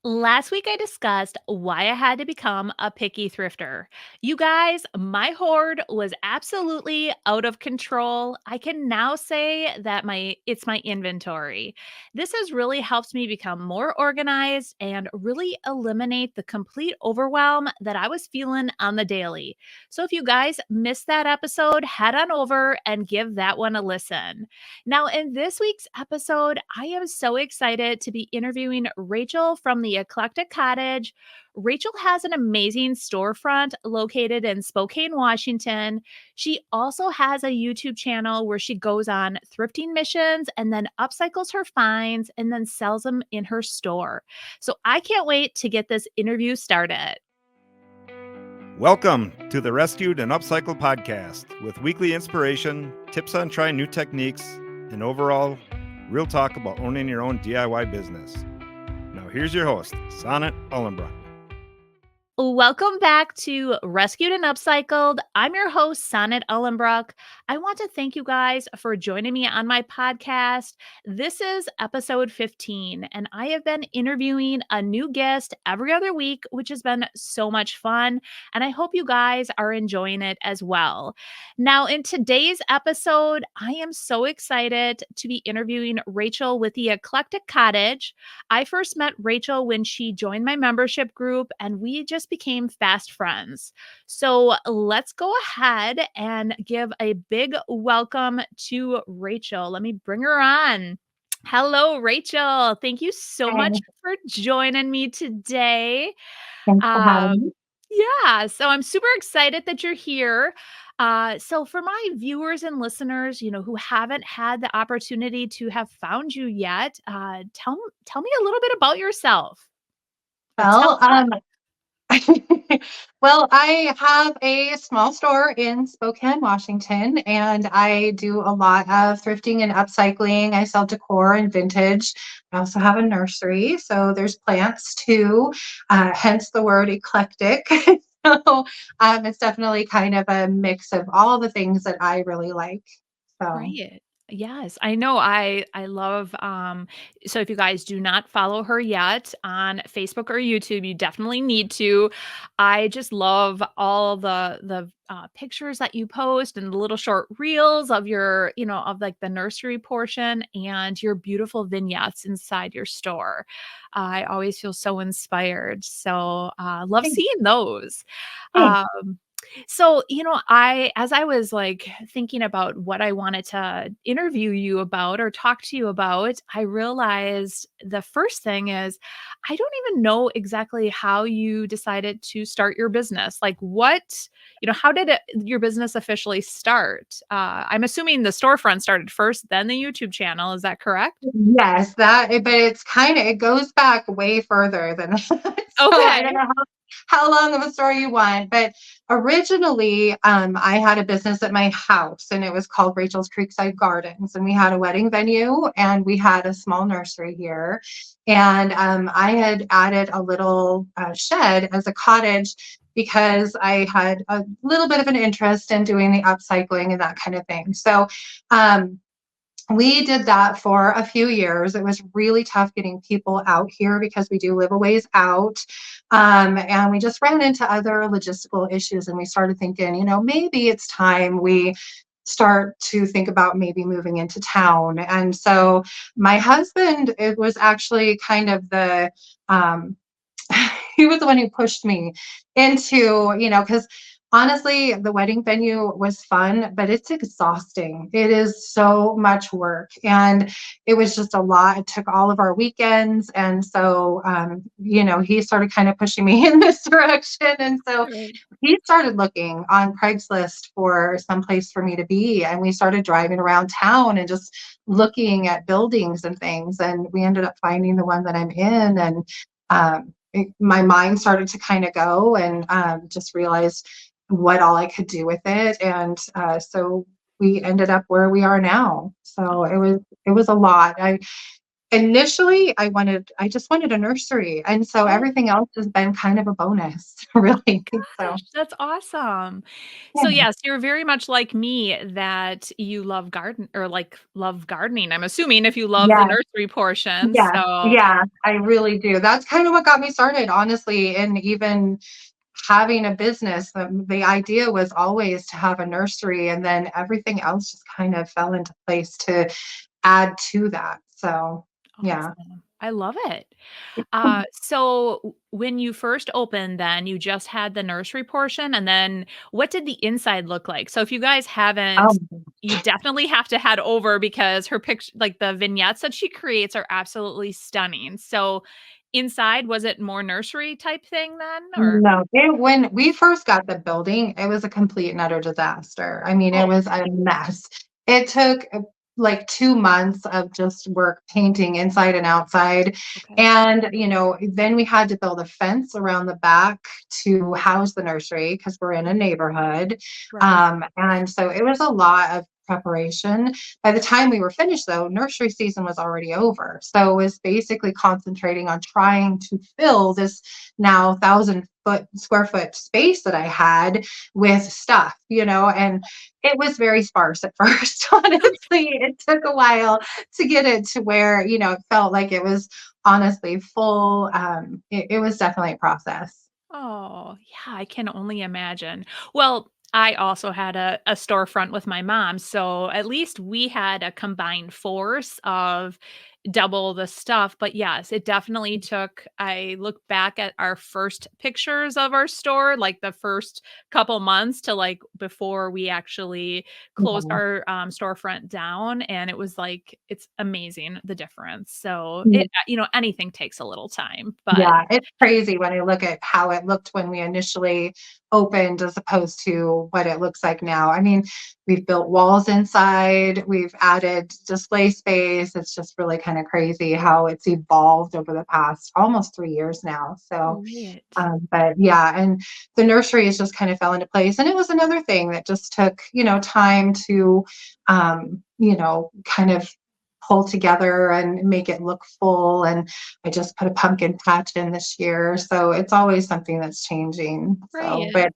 Last week, I discussed why I had to become a picky thrifter. You guys, my hoard was absolutely out of control. I can now say that it's my inventory. This has really helped me become more organized and really eliminate the complete overwhelm that I was feeling on the daily. So if you guys missed that episode, head on over and give that one a listen. Now, in this week's episode, I am so excited to be interviewing Rachel from the Eclectic Cottage. Rachel has an amazing storefront located in Spokane, Washington. She also has a YouTube channel where she goes on thrifting missions and then upcycles her finds and then sells them in her store. So I can't wait to get this interview started. Welcome to the Rescued and Upcycled podcast with weekly inspiration, tips on trying new techniques, and overall real talk about owning your own DIY business. Now here's your host, Sonnet Ullenbrock. Welcome back to Rescued and Upcycled. I'm your host, Sonnet Ullenbrock. I want to thank you guys for joining me on my podcast. This is episode 15, and I have been interviewing a new guest every other week, which has been so much fun, and I hope you guys are enjoying it as well. Now, in today's episode, I am so excited to be interviewing Rachel with the Eclectic Cottage. I first met Rachel when she joined my membership group, and we just became fast friends. So let's go ahead and give a big welcome to Rachel. Let me bring her on. Hello, Rachel. Thank you so much for joining me today. Thanks for having me. Yeah, so I'm super excited that you're here. So for my viewers and listeners, who haven't had the opportunity to have found you yet, tell me a little bit about yourself. Well, well, I have a small store in Spokane, Washington, and I do a lot of thrifting and upcycling. I sell decor and vintage. I also have a nursery, so there's plants too, hence the word eclectic. So it's definitely kind of a mix of all the things that I really like. So. Right. Yes, I know. I love so if you guys do not follow her yet on Facebook or YouTube, you definitely need to. I just love all the pictures that you post and the little short reels of your, of like the nursery portion and your beautiful vignettes inside your store. I always feel so inspired. So, love seeing those. Thanks. So, as I was like thinking about what I wanted to interview you about or talk to you about, I realized the first thing is I don't even know exactly how you decided to start your business. Like how did your business officially start? I'm assuming the storefront started first, then the YouTube channel. Is that correct? Yes, but it goes back way further than that. So Okay. I don't know how long of a story you want, but originally I had a business at my house and it was called Rachel's Creekside Gardens, and we had a wedding venue and we had a small nursery here, and I had added a little shed as a cottage because I had a little bit of an interest in doing the upcycling and that kind of thing. So we did that for a few years. It was really tough getting people out here because we do live a ways out. And we just ran into other logistical issues, and we started thinking, maybe it's time we start to think about maybe moving into town. And so my husband, it was actually kind of he was the one who pushed me into, because honestly, the wedding venue was fun, but it's exhausting. It is so much work, and it was just a lot. It took all of our weekends. And so, he started kind of pushing me in this direction. And so he started looking on Craigslist for some place for me to be. And we started driving around town and just looking at buildings and things. And we ended up finding the one that I'm in. And my mind started to kind of go, and just realized what all I could do with it. And so we ended up where we are now. So it was a lot. Initially, I just wanted a nursery, and so Oh everything else has been kind of a bonus, really. So, gosh, that's awesome. So yeah. yes, you're very much like me that you love garden or like love gardening. I'm assuming if you love the Yeah. nursery portion. Yeah, So yeah, I really do. That's kind of what got me started, honestly, and even having a business, the idea was always to have a nursery, and then everything else just kind of fell into place to add to that. So, yeah. awesome. I love it. So when you first opened, then you just had the nursery portion, and then what did the inside look like? So if you guys haven't, Um, you definitely have to head over because her picture, like the vignettes that she creates, are absolutely stunning. So inside, was it more nursery type thing then, or no, when we first got the building, it was a complete and utter disaster. I mean, it oh, was a mess. It took like 2 months of just work painting inside and outside. okay, And, then we had to build a fence around the back to house the nursery because we're in a neighborhood. right? And so it was a lot of preparation. By the time we were finished, though, nursery season was already over. So it was basically concentrating on trying to fill this now 1,000 square foot space that I had with stuff, and it was very sparse at first. Honestly, it took a while to get it to where, it felt like it was honestly full. It was definitely a process. Oh, yeah, I can only imagine. Well, I also had a storefront with my mom, so at least we had a combined force of double the stuff. But yes, it definitely took. I look back at our first pictures of our store, like the first couple months to like before we actually closed Yeah. our storefront down, and it was like it's amazing the difference. So Yeah. it, anything takes a little time, but Yeah, it's crazy when I look at how it looked when we initially opened as opposed to what it looks like now. I mean, we've built walls inside, we've added display space. It's just really kind of crazy how it's evolved over the past almost 3 years now. So, right. but yeah, and the nursery has just kind of fell into place. And it was another thing that just took, time to, kind of pull together and make it look full. And I just put a pumpkin patch in this year. So it's always something that's changing. So, Right. but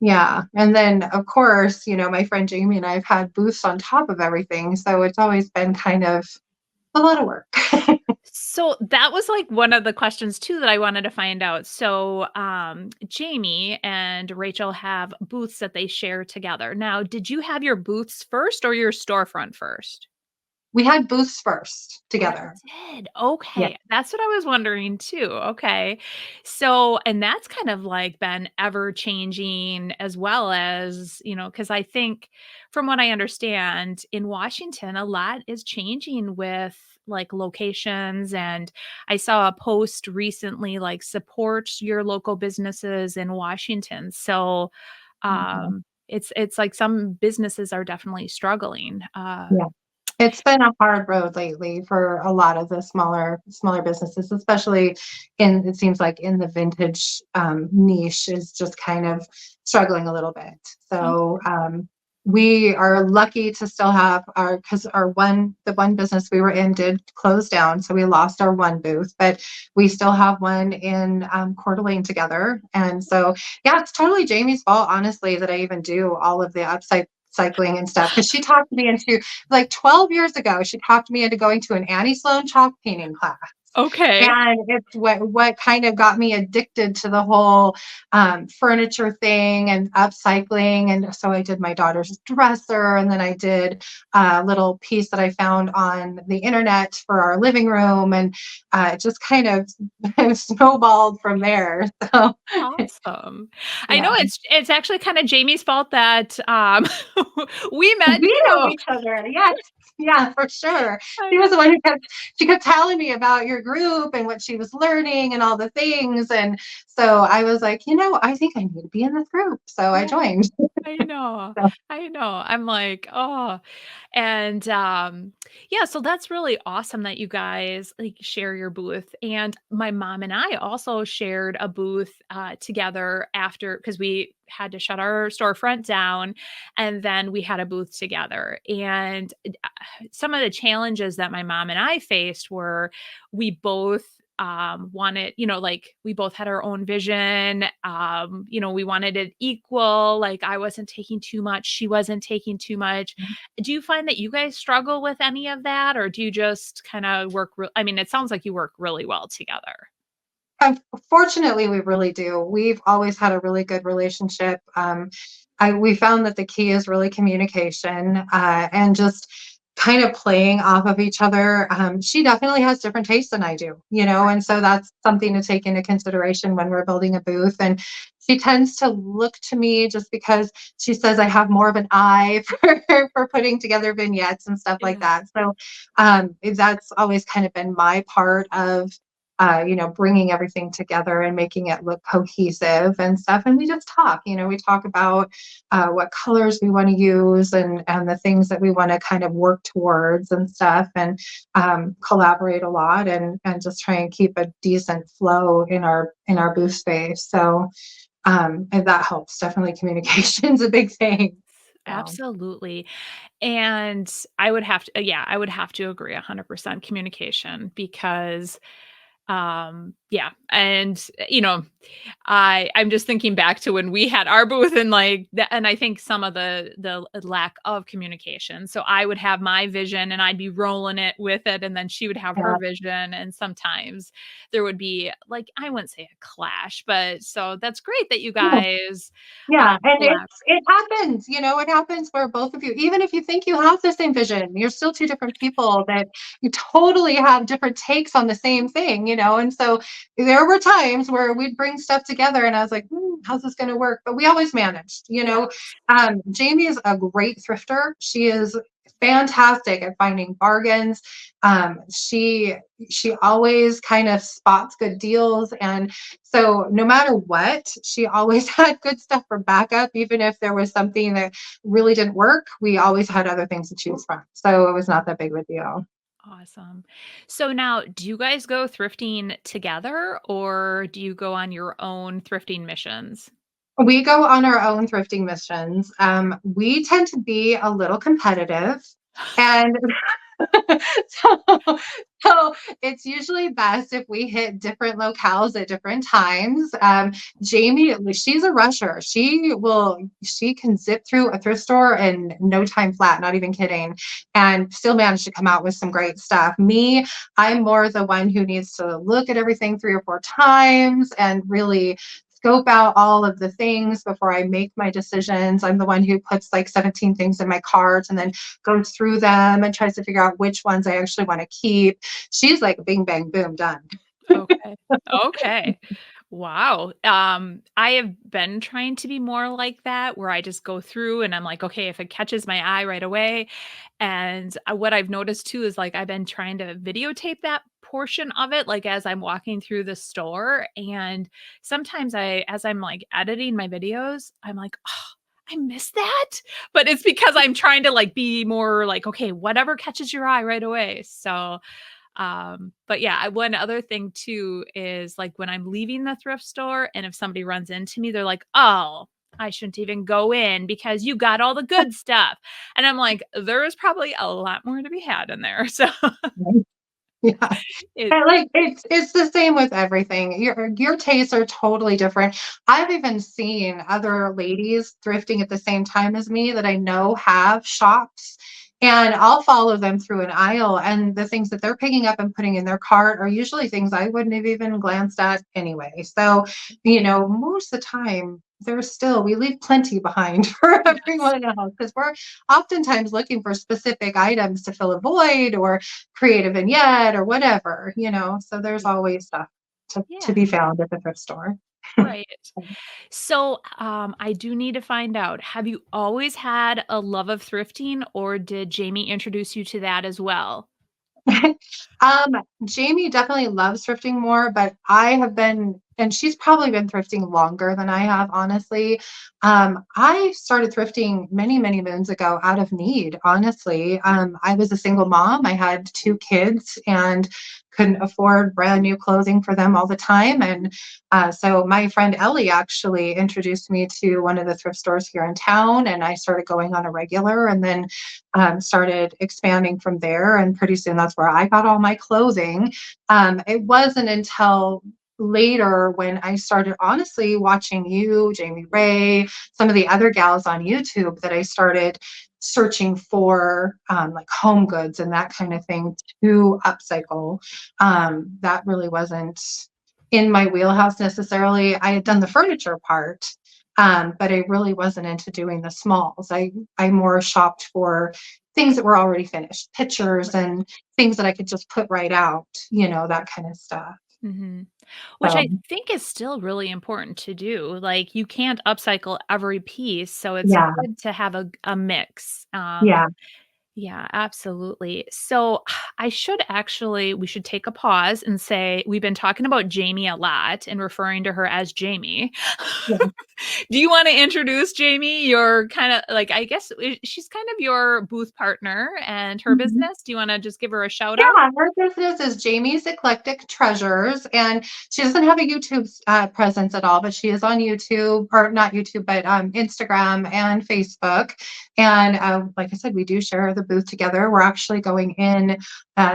yeah. And then, of course, my friend Jamie and I have had booths on top of everything. So it's always been kind of a lot of work. So that was like one of the questions too that I wanted to find out. So Jamie and Rachel have booths that they share together. Now, did you have your booths first or your storefront first? We had booths first Oh, together. you did. Yeah. Okay. That's what I was wondering too. Okay. So, and that's kind of like been ever changing as well as, because I think from what I understand in Washington, a lot is changing with like locations. And I saw a post recently like support your local businesses in Washington. So, Mhm. it's like some businesses are definitely struggling. Yeah. It's been a hard road lately for a lot of the smaller businesses, especially it seems like in the vintage niche is just kind of struggling a little bit. Oh, So we are lucky to still have because the one business we were in did close down, so we lost our one booth, but we still have one in Coeur d'Alene together. And so yeah, it's totally Jamie's fault, honestly, that I even do all of the upside cycling and stuff because she talked me into like 12 years ago, she talked me into going to an Annie Sloan chalk painting class. okay. And it's what kind of got me addicted to the whole furniture thing and upcycling. And so I did my daughter's dresser, and then I did a little piece that I found on the internet for our living room, and it just kind of snowballed from there. So Awesome. I know yeah, it's actually kinda Jamie's fault that, we met we know too. each other. Yes. Yeah, for sure. I She was know. the one who kept telling me about your group and what she was learning and all the things. And so I was like, I think I need to be in this group. So I Yeah, joined. I know. So, I know. I'm like, "Oh." And, yeah, so that's really awesome that you guys, like, share your booth, and my mom and I also shared a booth, together after because we had to shut our storefront down, and then we had a booth together. And some of the challenges that my mom and I faced were we both wanted, like we both had our own vision. We wanted it equal. Like I wasn't taking too much, she wasn't taking too much. Do you find that you guys struggle with any of that, or do you just kind of work? I mean, it sounds like you work really well together. Fortunately, we really do. We've always had a really good relationship. We found that the key is really communication, and just kind of playing off of each other. She definitely has different tastes than I do, and so that's something to take into consideration when we're building a booth. And she tends to look to me just because she says I have more of an eye for putting together vignettes and stuff like Yeah. that. So that's always kind of been my part of bringing everything together and making it look cohesive and stuff. And we just talk, we talk about what colors we want to use and the things that we want to kind of work towards and stuff, and collaborate a lot, and just try and keep a decent flow in our booth space. So, and that helps. Definitely communication's a big thing. So. Absolutely. And I would have to, yeah, I would have to agree 100% communication because, yeah. And, I'm just thinking back to when we had our booth and like that, and I think some of the lack of communication. So I would have my vision and I'd be rolling it with it, and then she would have her Yeah. vision, and sometimes there would be like I wouldn't say a clash, but so that's great that you guys Yeah, and collab. it happens, it happens where both of you, even if you think you have the same vision, you're still two different people that you totally have different takes on the same thing. And so there were times where we'd bring stuff together and I was like, how's this going to work? But we always managed. Yes. Jamie is a great thrifter. She is fantastic at finding bargains. She always kind of spots good deals, and so no matter what, she always had good stuff for backup. Even if there was something that really didn't work, we always had other things to choose from. So it was not that big of a deal. Awesome. So now, do you guys go thrifting together or do you go on your own thrifting missions? We go on our own thrifting missions. We tend to be a little competitive, and so, so it's usually best if we hit different locales at different times. Jamie, she's a rusher. She can zip through a thrift store in no time flat, not even kidding, and still manage to come out with some great stuff. Me, I'm more the one who needs to look at everything 3 or 4 times and really scope out all of the things before I make my decisions. I'm the one who puts like 17 things in my cart and then goes through them and tries to figure out which ones I actually want to keep. She's like bing, bang, boom, done. Okay. Okay. Wow. I have been trying to be more like that where I just go through and I'm like, okay, if it catches my eye right away. And what I've noticed too is like I've been trying to videotape that portion of it, like as I'm walking through the store. And sometimes as I'm like editing my videos, I'm like, oh, I missed that. But it's because I'm trying to like be more like, okay, whatever catches your eye right away. So, but yeah, one other thing too is like when I'm leaving the thrift store and if somebody runs into me, they're like, "Oh, I shouldn't even go in because you got all the good stuff." And I'm like, there is probably a lot more to be had in there. So Yeah. it And like it's the same with everything. Your tastes are totally different. I've even seen other ladies thrifting at the same time as me that I know have shops, and I'll follow them through an aisle, and the things that they're picking up and putting in their cart are usually things I wouldn't have even glanced at anyway. So, most of the time we leave plenty behind for yes. everyone else because we're oftentimes looking for specific items to fill a void or create a vignette or whatever. So there's always stuff to Yeah, be found at the thrift store. right. So, I do need to find out, have you always had a love of thrifting or did Jamie introduce you to that as well? Um, Jamie definitely loves thrifting more, but I have been and she's probably been thrifting longer than I have, honestly. I started thrifting many, many moons ago out of need, honestly. I was a single mom. I had two kids and couldn't afford brand new clothing for them all the time. And so my friend Ellie actually introduced me to one of the thrift stores here in town, and I started going on a regular, and then started expanding from there. And pretty soon that's where I got all my clothing. It wasn't until later when I started honestly watching you, Jamie Ray, some of the other gals on YouTube, that I started searching for like home goods and that kind of thing to upcycle. That really wasn't in my wheelhouse necessarily. I had done the furniture part, but I really wasn't into doing the smalls. I more shopped for things that were already finished, pictures and things that I could just put right out, that kind of stuff. Mhm. Which So I think is still really important to do, like, you can't upcycle every piece, so it's yeah, good to have a mix, yeah. yeah, absolutely. So, we should take a pause and say we've been talking about Jamie a lot and referring to her as Jamie. Yeah. Do you wanna introduce Jamie? Your kinda like, I guess, she's kind of your booth partner and her Mhm. business. Do you wanna just give her a shout out? Yeah, her business is Jamie's Eclectic Treasures, and she doesn't have a YouTube presence at all, but she is on YouTube, or not YouTube, but Instagram and Facebook. And like I said, we do share the booth together. We're actually going in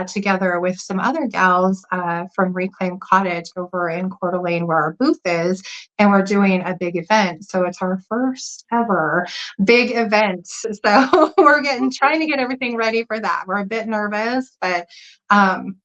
together with some other gals from Reclaim Cottage over in Coeur d'Alene, where our booth is, and we're doing a big event. So it's our first ever big event. So we're getting trying to get everything ready for that. We're a bit nervous, but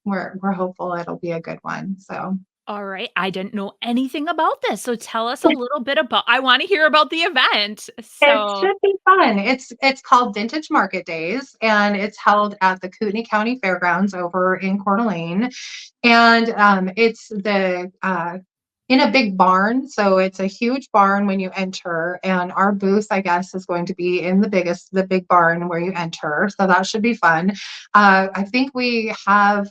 we're hopeful it'll be a good one. So All right. I didn't know anything about this. So tell us a little bit about I want to hear about the event. it So, should be fun. It's called Vintage Market Days, and it's held at the Kootenai County Fairgrounds over in Coeur d'Alene. And it's the in a big barn. So it's a huge barn when you enter. And our booth, I guess, is going to be in the big barn where you enter. So that should be fun. I think we have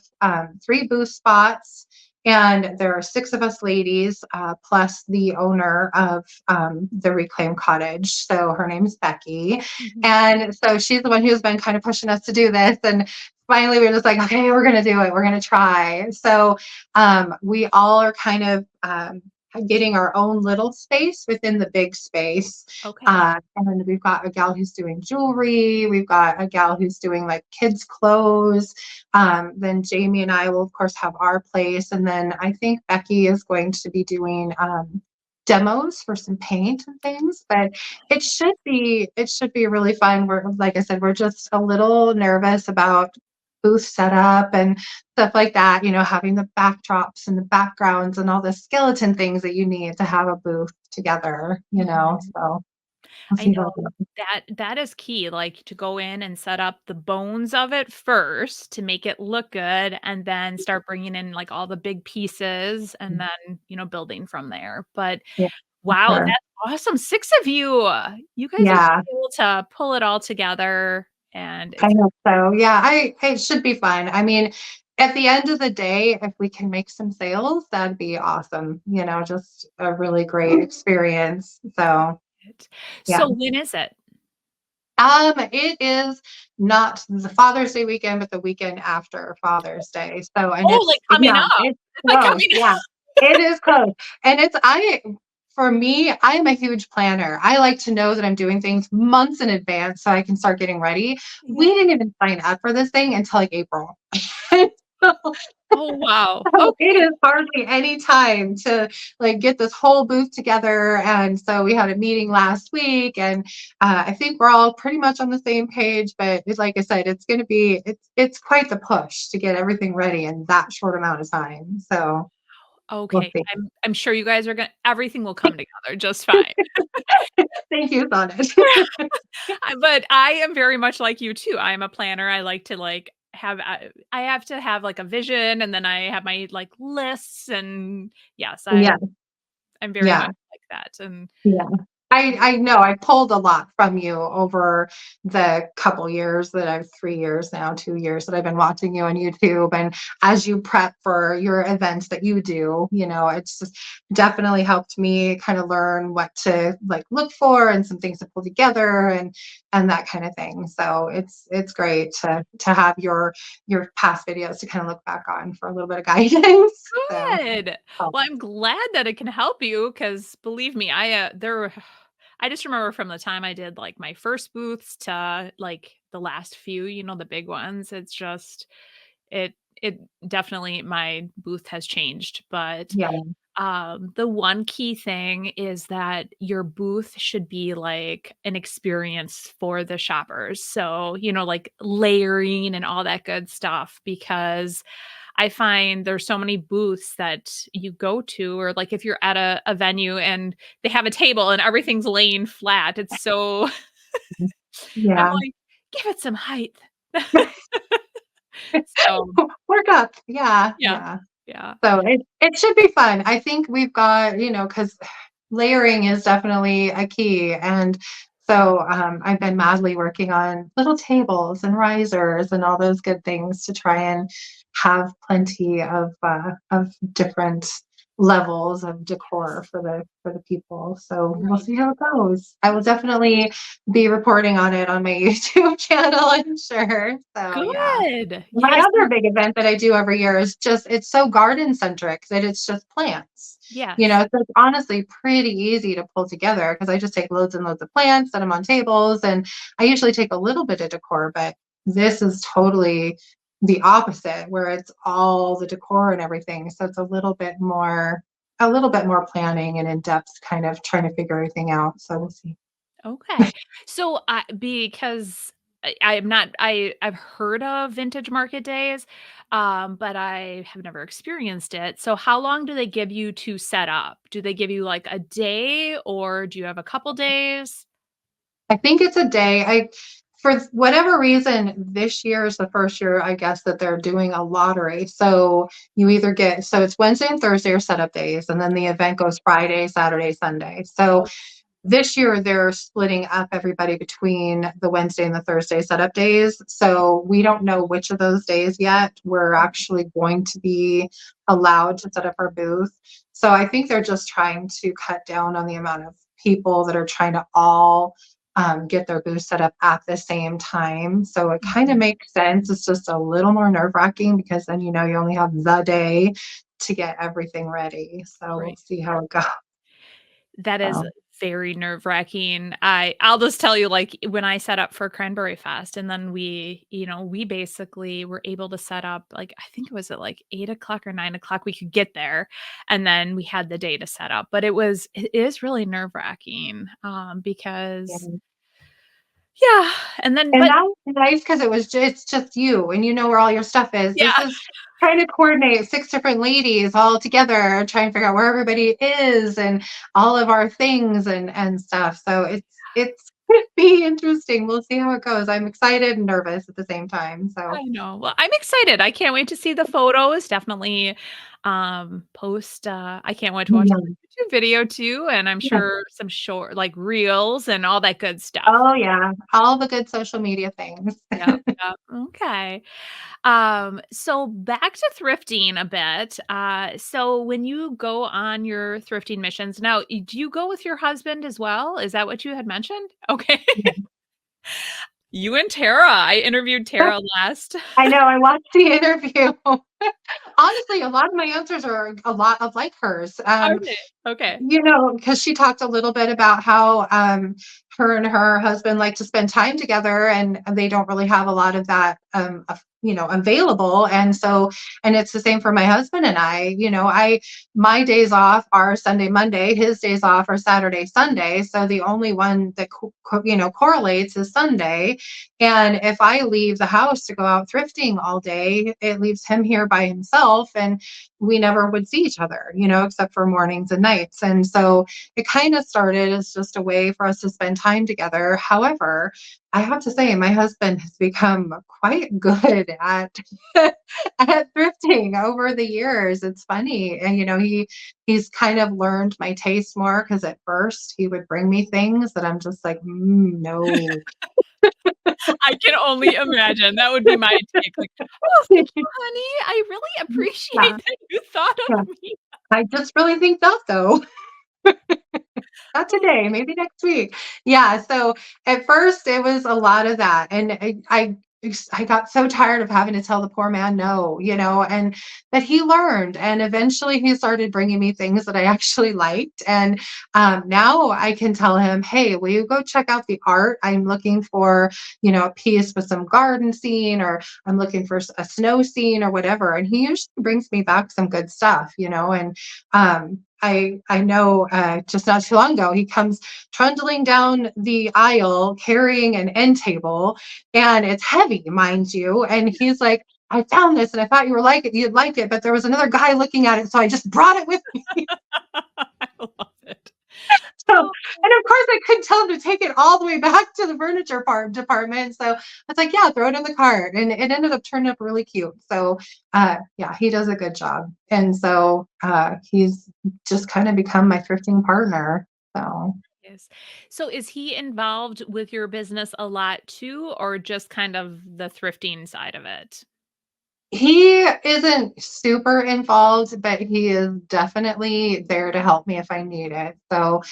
three booth spots. And there are six of us ladies, plus the owner of the Reclaim Cottage. So her name's Becky. mhm. And so she's the one who's been kind of pushing us to do this. And finally, we're just like, okay, we're going to do it. We're going to try. So we all are kind of getting our own little space within the big space. Okay. And then we've got a gal who's doing jewelry. We've got a gal who's doing like kids' clothes. Then Jamie and I will, of course, have our place. And then I think Becky is going to be doing demos for some paint and things, but it should be really fun. We're, like I said, we're just a little nervous about booth setup and stuff like that, having the backdrops and the backgrounds and all the skeleton things that you need to have a booth together, Mhm. so we'll I see how know it goes. that is key, like, to go in and set up the bones of it first to make it look good and then start bringing in, like, all the big pieces and then, building from there. But Yeah, wow, sure. that's awesome. 6 of you. You guys are gonna Yeah, be able to pull it all together, and I it's hope so. Yeah, it should be fun. I mean, at the end of the day, if we can make some sales, that'd be awesome, just a really great experience. So, it. yeah. So when is it? It is not the Father's Day weekend, but the weekend after Father's Day. So, and Oh, like, coming up. it's It's like close. coming Yeah, it is close. And for me, I'm a huge planner. I like to know that I'm doing things months in advance so I can start getting ready. We Yeah. didn't even sign up for this thing until like April. Oh, wow. So it Okay. is hardly any time to like get this whole booth together. And so we had a meeting last week, and I think we're all pretty much on the same page. But like I said, it's quite the push to get everything ready in that short amount of time. So we'll Okay. see. I'm sure you guys are gonna everything will come together just fine. Thank you, Sonnet. But I am very much like you too. I am a planner. I like to, like, I have to have, like, a vision, and then I have my, like, lists, and yes, Yeah, I'm very yeah, much like that, and yeah. I know I pulled a lot from you over the couple years that I've 3 years now, 2 years that I've been watching you on YouTube. And as you prep for your events that you do, it's just definitely helped me kind of learn what to like look for and some things to pull together and that kind of thing. So it's great to have your past videos to kind of look back on for a little bit of guidance. So Good. oh, Well, I'm glad that it can help you because believe me, I just remember from the time I did like my first booths to like the last few, the big ones. It's just it definitely my booth has changed, but yeah. the one key thing is that your booth should be like an experience for the shoppers. So, like layering and all that good stuff because I find there's so many booths that you go to, or like if you're at a venue and they have a table and everything's laying flat, it's so I'm Yeah. like, "Give it some height." So, Work up. Yeah, yeah. yeah. Yeah. So it should be fun. I think we've got, because layering is definitely a key. And so I've been madly working on little tables and risers and all those good things to try and have plenty of different levels of decor for the people. So we'll Right. see how it goes. I will definitely be reporting on it on my YouTube channel, I'm sure. So yeah. Good. My Yes. other big event that I do every year is just it's so garden centric that it's just plants. Yes. So it's honestly pretty easy to pull together because I just take loads and loads of plants, set them on tables, and I usually take a little bit of decor, but this is totally the opposite where it's all the decor and everything. So it's a little bit more planning and in-depth kind of trying to figure everything out. So we'll see. Okay. So, because I'm not I've heard of vintage market days, but I have never experienced it. So how long do they give you to set up? Do they give you like a day or do you have a couple days? I think it's a day. For whatever reason, this year is the first year, I guess, that they're doing a lottery. So so it's Wednesday and Thursday are setup days, and then the event goes Friday, Saturday, Sunday. So Oh, this year they're splitting up everybody between the Wednesday and the Thursday setup days. So we don't know which of those days yet we're actually going to be allowed to set up our booth. So I think they're just trying to cut down on the amount of people that are trying to all get their booth set up at the same time. So it kind of mhm. makes sense. It's just a little more nerve wracking because then you only have the day to get everything ready. So we'll Right. see how it goes. That is So, very nerve-wracking. I'll just tell you, like, when I set up for Cranberry Fest, and then we basically were able to set up, like, I think it was at, like, 8 o'clock or 9 o'clock, we could get there, and then we had the day to set up, but it is really nerve-wracking, yeah. because yeah, and then And but that was nice because it's just you and you know where all your stuff is. yeah, This is trying to coordinate 6 different ladies all together, trying to figure out where everybody is and all of our things and stuff. So it's gonna be interesting. We'll see how it goes. I'm excited and nervous at the same time. So I know. Well, I'm excited. I can't wait to see the photos. Definitely, I can't wait to watch yeah. the YouTube video too, and I'm Yeah. sure some short like reels and all that good stuff. Oh yeah. All the good social media things. Yep, yep. Okay. So back to thrifting a bit. So when you go on your thrifting missions, now do you go with your husband as well? Is that what you had mentioned? Okay. You and Tara. I interviewed Tara last. I know, I watched the interview. Honestly, a lot of my answers are a lot of like hers. Okay. Okay. Because she talked a little bit about how her and her husband like to spend time together, and they don't really have a lot of that, available. And it's the same for my husband and I. My days off are Sunday, Monday. His days off are Saturday, Sunday. So the only one that correlates is Sunday. And if I leave the house to go out thrifting all day, it leaves him here by himself. And we never would see each other, except for mornings and nights. And so it kind of started as just a way for us to spend time together. However, I have to say, my husband has become quite good at at thrifting over the years. It's funny, and he's kind of learned my taste more, because at first he would bring me things that I'm just like, no. I can only imagine. That would be my take, like, "Oh, thank you, honey. I really appreciate Yeah, that you thought yeah. of me." I just really think not, though. Not Oh, today, maybe next week. Yeah, so at first it was a lot of that, and I got so tired of having to tell the poor man no, and but he learned, and eventually he started bringing me things that I actually liked, and now I can tell him, "Hey, will you go check out the art? I'm looking for, a piece with some garden scene, or I'm looking for a snow scene or whatever," and he usually brings me back some good stuff, and I know, just not too long ago, he comes trundling down the aisle carrying an end table, and it's heavy, mind you. And he's like, "I found this, and I thought you'd like it, but there was another guy looking at it, so I just brought it with me." I love it. So, and Oh, of course, I couldn't tell him to take it all the way back to the furniture part department. So I was like, "Yeah, throw it in the cart," and it ended up turning up really cute. So, yeah, he does a good job, and so he's just kind of become my thrifting partner. So. yes. So is he involved with your business a lot too, or just kind of the thrifting side of it? He isn't super involved, but he is definitely there to help me if I need it. So,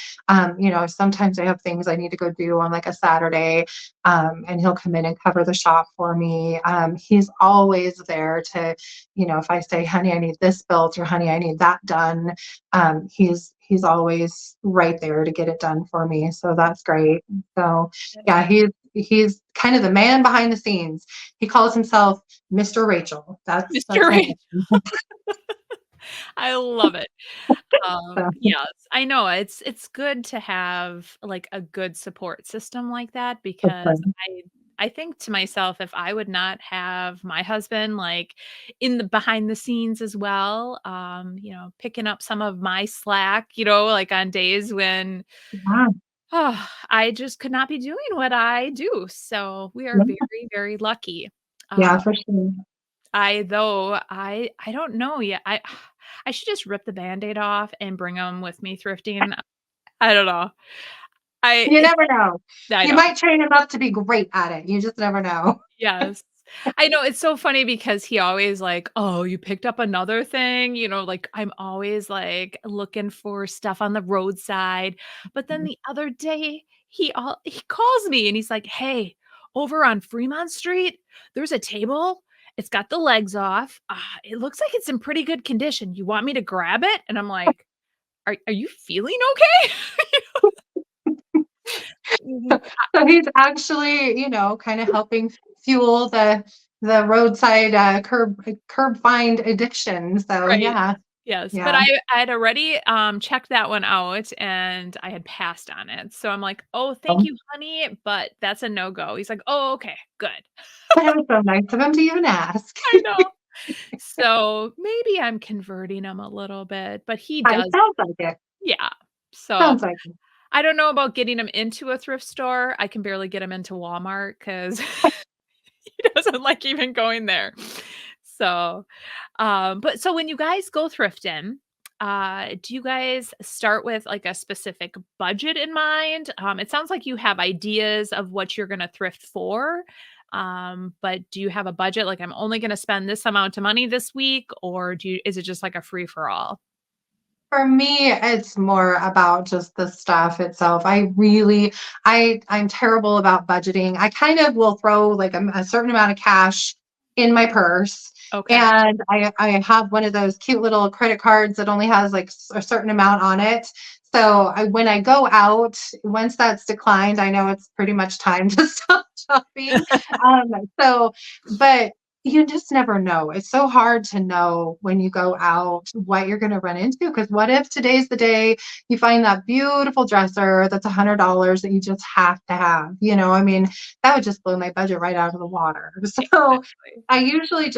sometimes I have things I need to go do on like a Saturday, and he'll come in and cover the shop for me. He's always there to, if I say, "Honey, I need this built," or "Honey, I need that done," he's always right there to get it done for me. So that's great. So, That yeah, is he's kind of the man behind the scenes. He calls himself Mr. Rachel. That's Mr. my Right. name. I love it. So, Yes, I know it's good to have, like, a good support system like that it's because fun. I think to myself, if I would not have my husband, like, in the behind the scenes as well, picking up some of my slack, like, on days when, Yeah, I just could not be doing what I do, so we are yeah, very, very lucky. yeah, Uh, for sure. I don't know yet. I should just rip the Band-Aid off and bring them with me thrifting. I don't know. I You it's never know. I You know. might train him up to be great at it. You just never know. Yes. I know, it's so funny because he always like, "Oh, you picked up another thing?" Like, I'm always, like, looking for stuff on the roadside, but then the other day, he calls me and he's like, "Hey, over on Fremont Street, there's a table, it's got the legs off, it looks like it's in pretty good condition, you want me to grab it?" And I'm like, "Are you feeling okay?" Mhm. So he's actually, kind of helping fuel the roadside curb find addiction. So Right. yeah, Yes, but yeah. I had already, checked that one out, and I had passed on it, so I'm like, "Oh, thank Um, you, honey, but that's a no-go." He's like, "Oh, okay, good." But it was so nice of him to even ask. I know. So, maybe I'm converting him a little bit, but he It does. sounds like it. Yeah. So, Sounds like it. I don't know about getting him into a thrift store. I can barely get him into Walmart because he doesn't like even going there. So, but so when you guys go thrifting, do you guys start with like a specific budget in mind? It sounds like you have ideas of what you're going to thrift for. But do you have a budget? Like, I'm only going to spend this amount of money this week, or is it just like a free for all? For me, it's more about just the stuff itself. I'm terrible about budgeting. I kind of will throw like a certain amount of cash in my purse. Okay. And I have one of those cute little credit cards that only has like a certain amount on it. So when I go out, once that's declined, I know it's pretty much time to stop shopping. Um, so, but you just never know. It's so hard to know when you go out what you're going to run into. Because what if today's the day you find that beautiful dresser that's $100 that you just have to have? I mean, that would just blow my budget right out of the water. So Exactly. I usually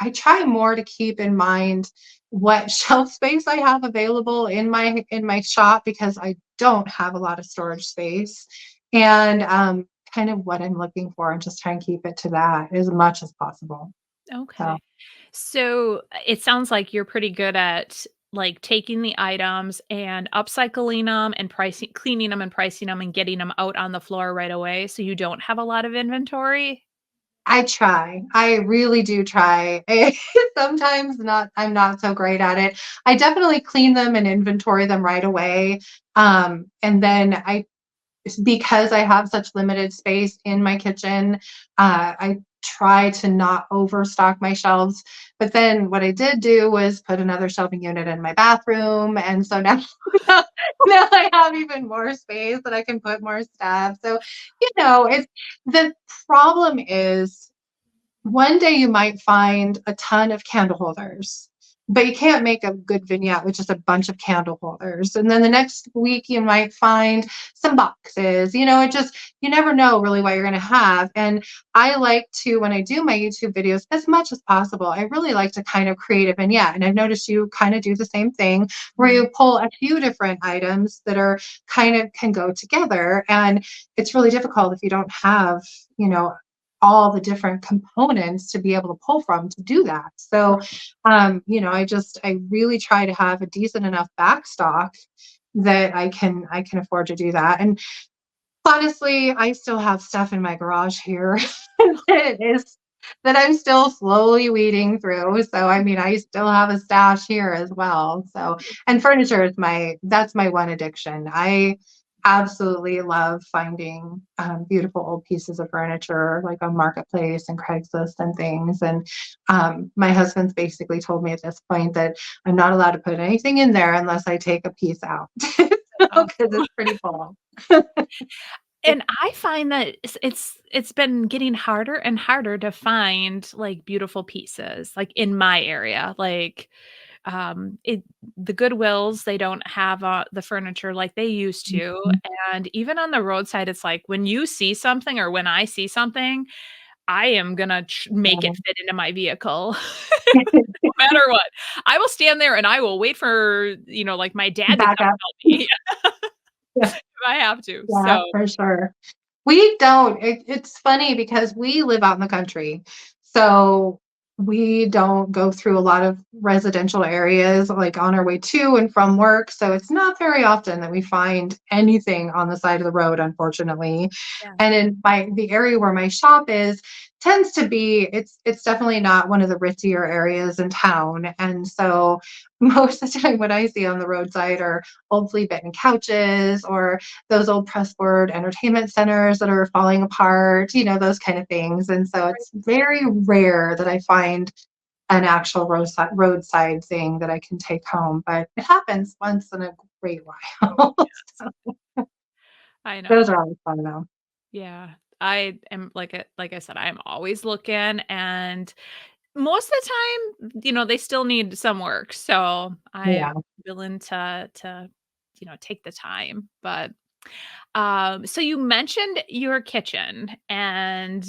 I try more to keep in mind what shelf space I have available in my shop, because I don't have a lot of storage space, and kind of what I'm looking for, and just try and keep it to that as much as possible. So Okay. So, it sounds like you're pretty good at, like, taking the items and upcycling them and pricing cleaning them and pricing them and getting them out on the floor right away, so you don't have a lot of inventory? I try. I really do try. Sometimes not I'm not so great at it. I definitely clean them and inventory them right away. And then because I have such limited space in my kitchen, I try to not overstock my shelves. But then what I did do was put another shelving unit in my bathroom. And so now, now, now I have even more space that I can put more stuff. So, it's the problem is one day you might find a ton of candle holders, but you can't make a good vignette with just a bunch of candle holders. And then the next week you might find some boxes. You never know really what you're going to have. And I like to, when I do my YouTube videos, as much as possible, I really like to kind of create a vignette. And I've noticed you kind of do the same thing, where Mm. you pull a few different items that are kind of can go together. And it's really difficult if you don't have, you know, all the different components to be able to pull from to do that. So, I really try to have a decent enough backstock that I can afford to do that. And honestly, I still have stuff in my garage here that is that I'm still slowly weeding through. So I mean, I still have a stash here as well. So, and furniture is that's my one addiction. I absolutely love finding beautiful old pieces of furniture like on Marketplace and Craigslist and things. And my husband's basically told me at this point that I'm not allowed to put anything in there unless I take a piece out Oh. because it's pretty full. And I find that it's been getting harder and harder to find, like, beautiful pieces, like, in my area, like, it the Goodwills, they don't have, the furniture like they used to, and even on the roadside, it's like, when you see something or when I see something, I am gonna make it fit into my vehicle no matter what. I will stand there and I will wait for, like, my dad to Back come up. help me Yeah, if I have to, yeah, so for sure. We don't. It's funny because we live out in the country. So we don't go through a lot of residential areas like on our way to and from work. So it's not very often that we find anything on the side of the road, unfortunately. yeah. And in the area where my shop is tends to be it's definitely not one of the ritzier areas in town. And so most of the time what I see on the roadside are old flea bitten couches or those old pressboard entertainment centers that are falling apart, those kind of things. And so it's very rare that I find an actual roadside thing that I can take home, but it happens once in a great while. So I those know. are always fun though. Yeah. I am like I said, I'm always looking, and most of the time, they still need some work, so I'm Yeah. willing to, take the time, but, so you mentioned your kitchen, and,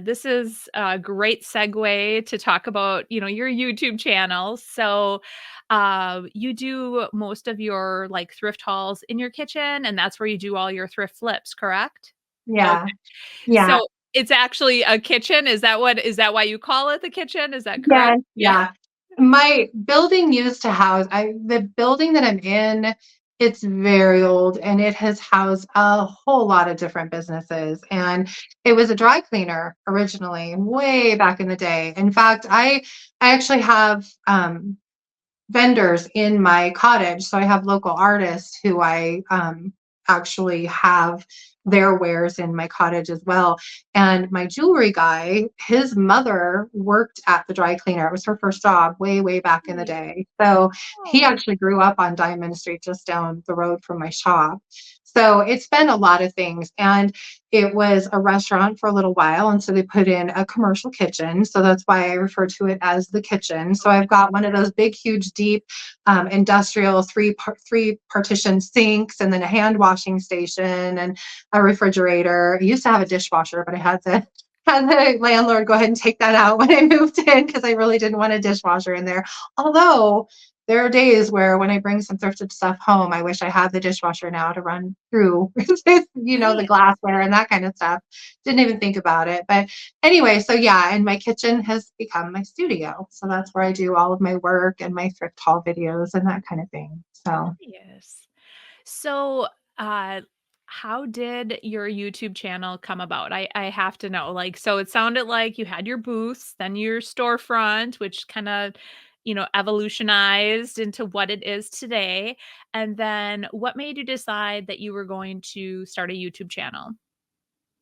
this is a great segue to talk about, your YouTube channel, so, you do most of your, like, thrift hauls in your kitchen, and that's where you do all your thrift flips, correct? Okay. Yeah. Yeah. So, it's actually a kitchen? Is that why you call it the kitchen? Is that correct? Yes, Yeah. yeah. My building used to house the building that I'm in, it's very old and it has housed a whole lot of different businesses. And it was a dry cleaner originally, way back in the day. In fact, I actually have vendors in my cottage. So I have local artists who I actually have their wares in my cottage as well. And my jewelry guy, his mother worked at the dry cleaner. It was her first job way, way back in the Really? day. So he Oh. actually grew up on Diamond Street, just down the road from my shop. So it's been a lot of things. And it was a restaurant for a little while. And so they put in a commercial kitchen. So that's why I refer to it as the kitchen. So I've got one of those big, huge, deep industrial three partition sinks, and then a hand washing station and a refrigerator. I used to have a dishwasher, but I had the landlord go ahead and take that out when I moved in because I really didn't want a dishwasher in there. Although there are days where when I bring some thrifted stuff home, I wish I had the dishwasher now to run through, the Right. glassware and that kind of stuff. Didn't even think about it. But anyway, so yeah, and my kitchen has become my studio. So that's where I do all of my work and my thrift haul videos and that kind of thing. So Yes. So, uh, how did your YouTube channel come about? I have to know. Like, so it sounded like you had your booths, then your storefront, which kind of, evolutionized into what it is today. And then what made you decide that you were going to start a YouTube channel?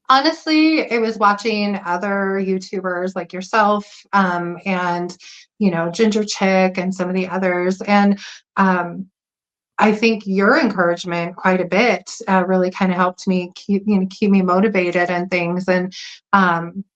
honestly, it was watching other YouTubers like yourself, and Ginger Chick and some of the others. And I think your encouragement quite a bit really kind of helped me keep me motivated and things. And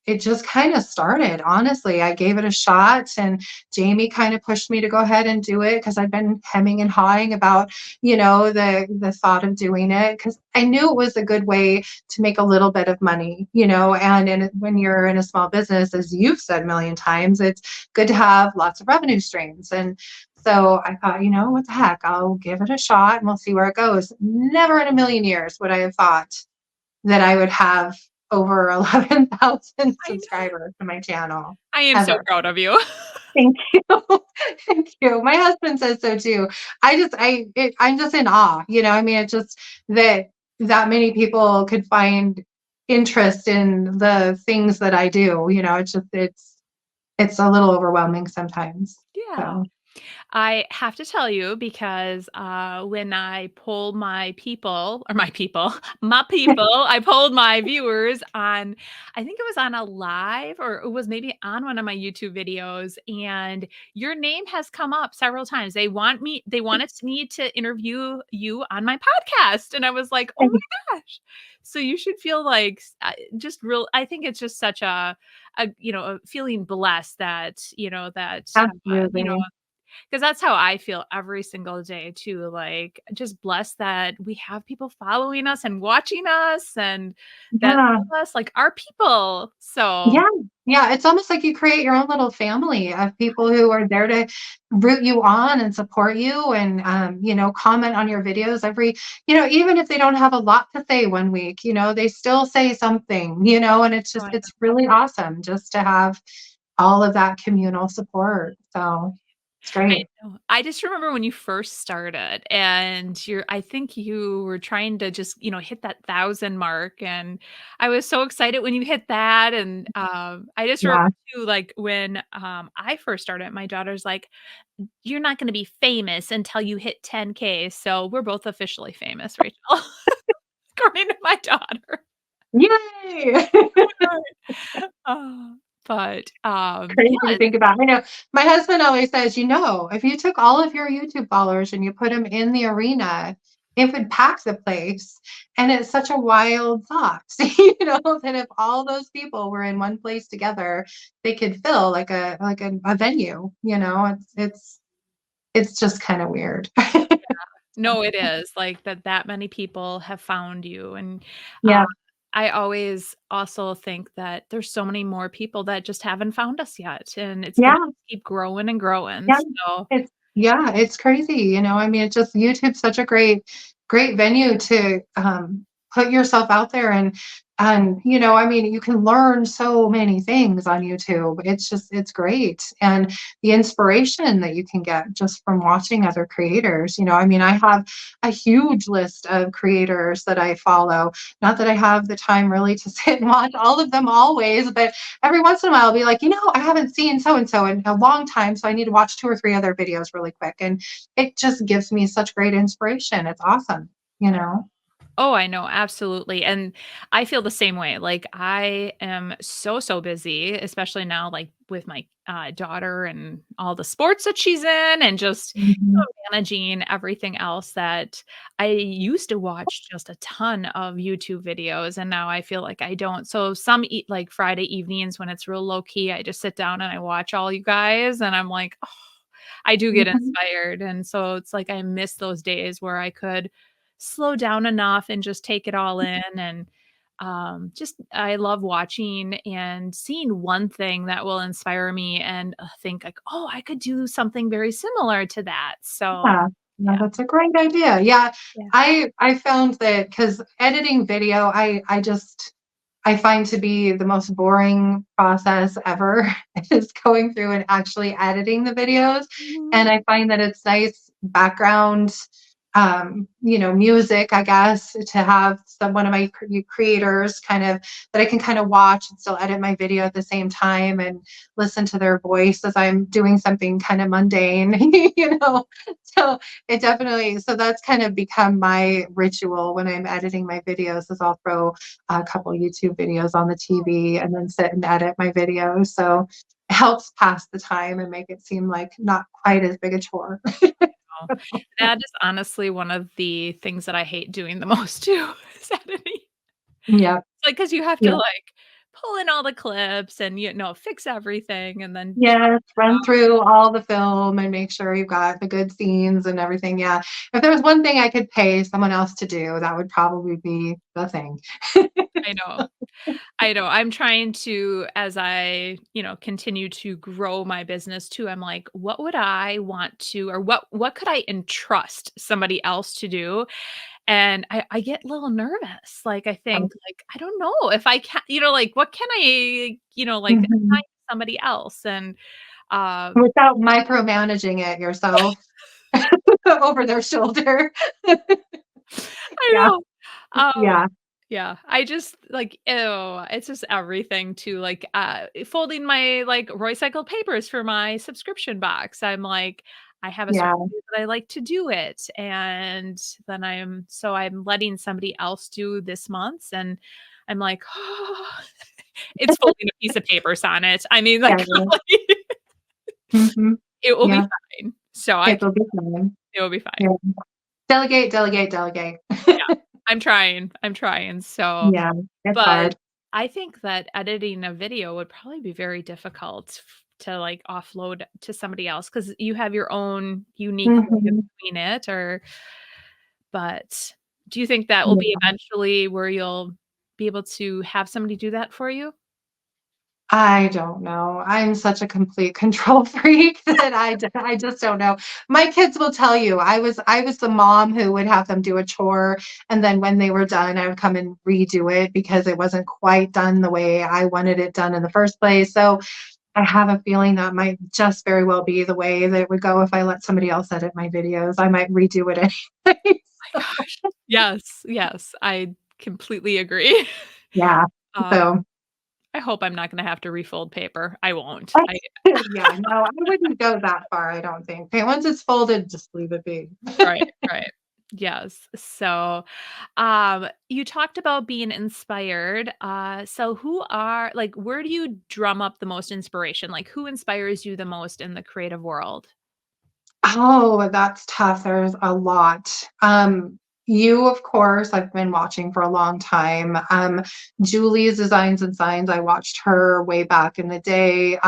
it just kind of started. Honestly, I gave it a shot, and Jamie kind of pushed me to go ahead and do it because I've been hemming and hawing about the thought of doing it because I knew it was a good way to make a little bit of money. When you're in a small business, as you've said a million times, it's good to have lots of revenue streams. And so I thought, what the heck, I'll give it a shot and we'll see where it goes. Never in a million years would I have thought that I would have over 11,000 I know. subscribers to my channel I am so ever. proud of you. Thank you. Thank you. My husband says so too. I'm just in awe, I mean, it's just that many people could find interest in the things that I do, it's a little overwhelming sometimes. Yeah. So, I have to tell you because, when I polled my people or my people my people, I polled my viewers on I think it was on a live or it was maybe on one of my YouTube videos, and your name has come up several times. They wanted me to interview you on my podcast, and I was like, "Oh my gosh." So you should feel like just real I think it's just such a feeling blessed that, absolutely. 'cause that's how I feel every single day too, like, just blessed that we have people following us and watching us and that Yeah. love us like our people. So Yeah. Yeah. It's almost like you create your own little family of people who are there to root you on and support you and, comment on your videos even if they don't have a lot to say one week, they still say something, and I it's really awesome just to have all of that communal support. So it's I great. know. I just remember when you first started and I think you were trying to just, hit that 1,000 mark, and I was so excited when you hit that, and, I just remember Yeah. too, like, when, I first started, my daughter's like, "You're not gonna be famous until you hit 10K," so we're both officially famous, Rachel, according to my daughter. Yay. Oh, but, Crazy to yeah, think about. I know. My husband always says, if you took all of your YouTube followers and you put them in the arena, it would pack the place. And it's such a wild thought, that if all those people were in one place together, they could fill like a venue. It's just kind of weird. no, it is, like, that many people have found you, and, uh, Yeah. I always also think that there's so many more people that just haven't found us yet, and it's gonna Yeah. keep growing and growing, Yeah, so it's crazy, I mean, it's just YouTube's such a great venue to put yourself out there and I mean, you can learn so many things on YouTube. It's great. And the inspiration that you can get just from watching other creators, I mean, I have a huge list of creators that I follow. Not that I have the time really to sit and watch all of them always, but every once in a while I'll be like, I haven't seen so and so in a long time, so I need to watch two or three other videos really quick. And it just gives me such great inspiration. It's awesome, you know. Oh, I know, absolutely, and I feel the same way, like, I am so busy, especially now, like, with my, daughter and all the sports that she's in and just, Mhm. managing everything else that I used to watch just a ton of YouTube videos, and now I feel like I don't. So some like, Friday evenings when it's real low key, I just sit down and I watch all you guys, and I'm like, "Oh," I do get Mhm. inspired, and so it's like I miss those days where I could slow down enough and just take it all in, and, just I love watching and seeing one thing that will inspire me and, think like, "Oh, I could do something very similar to that." So, Yeah. No, yeah, that's a great idea. Yeah. yeah. I found that because editing video, I find to be the most boring process ever is going through and actually editing the videos. And Mhm. I find that it's nice background, music, I guess, to have one of my creators kind of that I can kind of watch and still edit my video at the same time and listen to their voice as I'm doing something kind of mundane, So so that's kind of become my ritual when I'm editing my videos is I'll throw a couple YouTube videos on the TV and then sit and edit my videos. So it helps pass the time and make it seem like not quite as big a chore. Oh, that is honestly one of the things that I hate doing the most too, is editing. Yeah. It's like, 'cause you have to, Yeah. like, pull in all the clips and, fix everything and then Yes, run through all the film and make sure you've got the good scenes and everything. Yeah. If there was one thing I could pay someone else to do, that would probably be the thing. I know. I know. I'm trying to as I, continue to grow my business too, I'm like, what would I want to or what could I entrust somebody else to do? And I get a little nervous. Like I think like, I don't know if I can, like what can I, like Mhm. assign to somebody else? And um Without micromanaging it yourself over their shoulder. I Yeah. know. Yeah. Yeah, I just like, ew, it's just everything to like, folding my like recycled papers for my subscription box. I'm like, I have a certain Yeah. way that I like to do it, and then I'm letting somebody else do this month's, and I'm like, oh, it's folding a piece of paper, Sonnet. I mean, Yeah. like, Mhm. it will be Yeah. fine. So I It can, will be fine. it will be fine. Yeah. Delegate, delegate, delegate. Yeah, I'm trying. So. Yeah, it's But hard. I think that editing a video would probably be very difficult to, like, offload to somebody else because you have your own unique way of Mhm. doing it but do you think that will be Yeah. eventually where you'll be able to have somebody do that for you? I don't know. I'm such a complete control freak that I just don't know. My kids will tell you I was the mom who would have them do a chore, and then when they were done, I would come and redo it because it wasn't quite done the way I wanted it done in the first place. So I have a feeling that might just very well be the way that it would go if I let somebody else edit my videos. I might redo it anyway. My gosh. Yes, yes, I completely agree. Yeah. Um, So I hope I'm not gonna have to refold paper. I won't. I yeah, no, I wouldn't go that far, I don't think. Okay, once it's folded, just leave it be. Right, right. Yes. So, you talked about being inspired. So where do you drum up the most inspiration? Like, who inspires you the most in the creative world? Oh, that's tough. There's a lot. You, of course, I've been watching for a long time. Julie's Designs and Signs, I watched her way back in the day.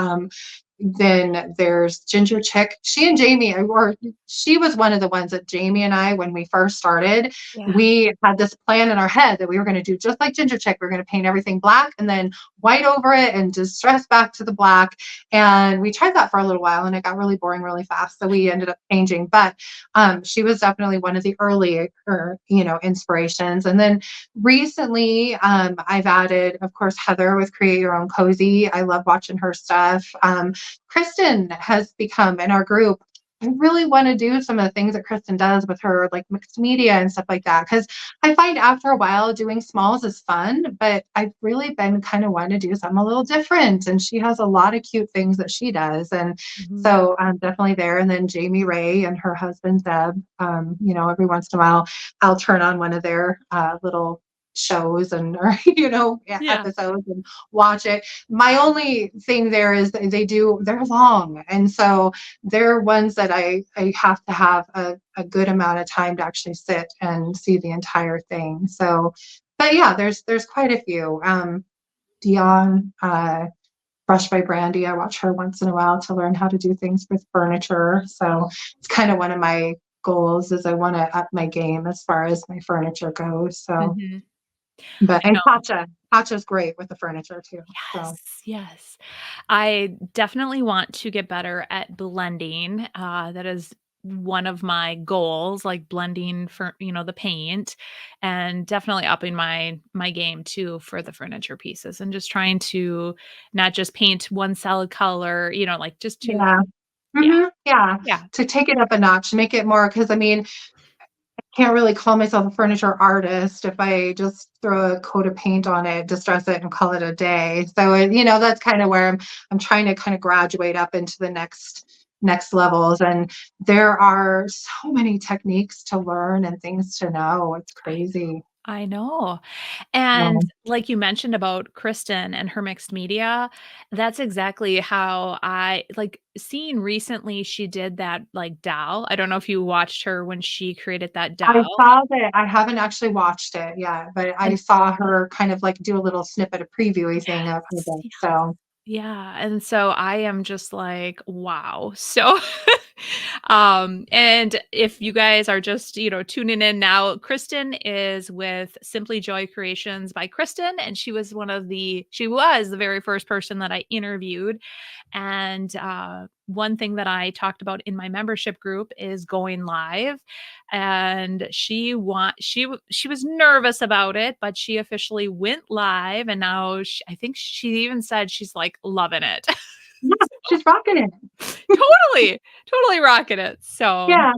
Then there's Ginger Chick. She and Jamie, or she was one of the ones that Jamie and I, when we first started, Yeah. we had this plan in our head that we were going to do just like Ginger Chick. We are going to paint everything black and then white over it and distress back to the black. And we tried that for a little while and it got really boring really fast. So we ended up changing. But she was definitely one of the early, inspirations. And then recently, I've added, of course, Heather with Create Your Own Cozy. I love watching her stuff. Kristen has become in our group. I really want to do some of the things that Kristen does with her, like mixed media and stuff like that. Because I find after a while doing smalls is fun, but I've really been kind of wanting to do something a little different. And she has a lot of cute things that she does. And Mhm. so I'm definitely there. And then Jamie Ray and her husband Zeb, every once in a while I'll turn on one of their little shows and or Yeah. episodes and watch it. My only thing there is that they're long, and so they're ones that I have to have a good amount of time to actually sit and see the entire thing. So, but yeah, there's quite a few. Dion, Brush by Brandy, I watch her once in a while to learn how to do things with furniture. So it's kind of one of my goals is I want to up my game as far as my furniture goes. So, Mhm. but I and know. Katja's great with the furniture too. So Yes, yes. I definitely want to get better at blending. That is one of my goals, like blending for, the paint and definitely upping my game too for the furniture pieces and just trying to not just paint one solid color, like just to yeah. yeah, Yeah, yeah. to take it up a notch, make it more because I mean, can't really call myself a furniture artist if I just throw a coat of paint on it, distress it, and call it a day. So that's kind of where I'm trying to kind of graduate up into the next levels. And there are so many techniques to learn and things to know. It's crazy. I know. And Um, like you mentioned about Kristen and her mixed media, that's exactly how I like seeing recently she did that like Dow. I don't know if you watched her when she created that I Dow. saw that. I haven't actually watched it yet, but I And saw her kind of like do a little snippet, a previewy thing of yes, it. yes. So Yeah, and so I am just like, wow. So, and if you guys are just, tuning in now, Kristen is with Simply Joy Creations by Kristen, and she was the very first person that I interviewed. And one thing that I talked about in my membership group is going live. And she was nervous about it, but she officially went live, and now I think she even said she's like loving it. yeah, she's rocking it. Totally, totally rocking it. So Yeah.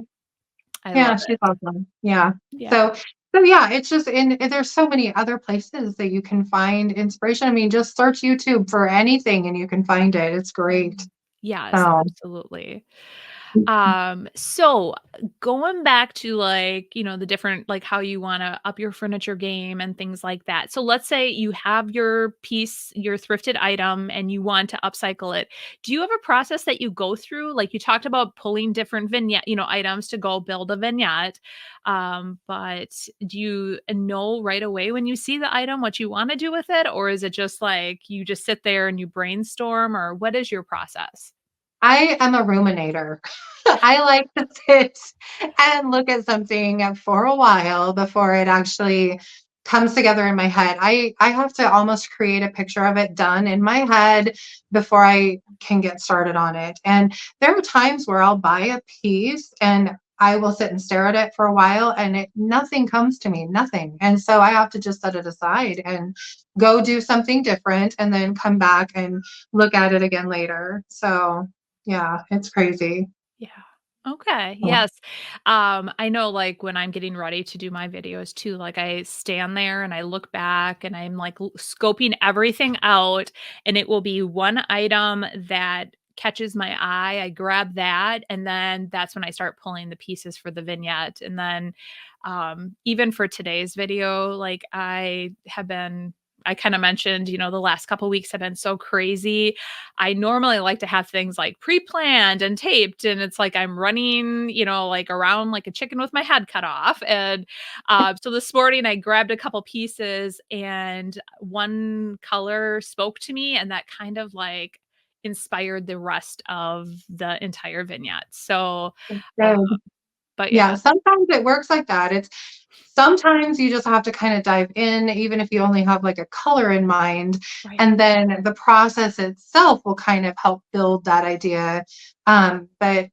I Yeah, love she's it. awesome. Yeah. Yeah. So yeah, it's just and there's so many other places that you can find inspiration. I mean, just search YouTube for anything and you can find it. It's great. Mhm. Yes, So absolutely. So going back to like, the different like how you want to up your furniture game and things like that. So let's say you have your piece, your thrifted item and you want to upcycle it. Do you have a process that you go through? Like you talked about pulling different vignette, items to go build a vignette. But do you know right away when you see the item what you want to do with it? Or is it just like you just sit there and you brainstorm, or what is your process? I am a ruminator. I like to sit and look at something for a while before it actually comes together in my head. I have to almost create a picture of it done in my head before I can get started on it. And there are times where I'll buy a piece and I will sit and stare at it for a while and nothing comes to me, nothing. And so I have to just set it aside and go do something different and then come back and look at it again later. So yeah, it's crazy. Yeah. Okay. Oh, Yes. I know like when I'm getting ready to do my videos too, like I stand there and I look back and I'm like scoping everything out, and it will be one item that catches my eye. I grab that, and then that's when I start pulling the pieces for the vignette. And then even for today's video, like I kind of mentioned, the last couple weeks have been so crazy. I normally like to have things like pre-planned and taped, and it's like I'm running, like around like a chicken with my head cut off. And so this morning I grabbed a couple pieces, and one color spoke to me, and that kind of like inspired the rest of the entire vignette. So, uh, good. but yeah, Yeah, sometimes it works like that. It's sometimes you just have to kind of dive in, even if you only have like a color in mind, right. and then the process itself will kind of help build that idea. But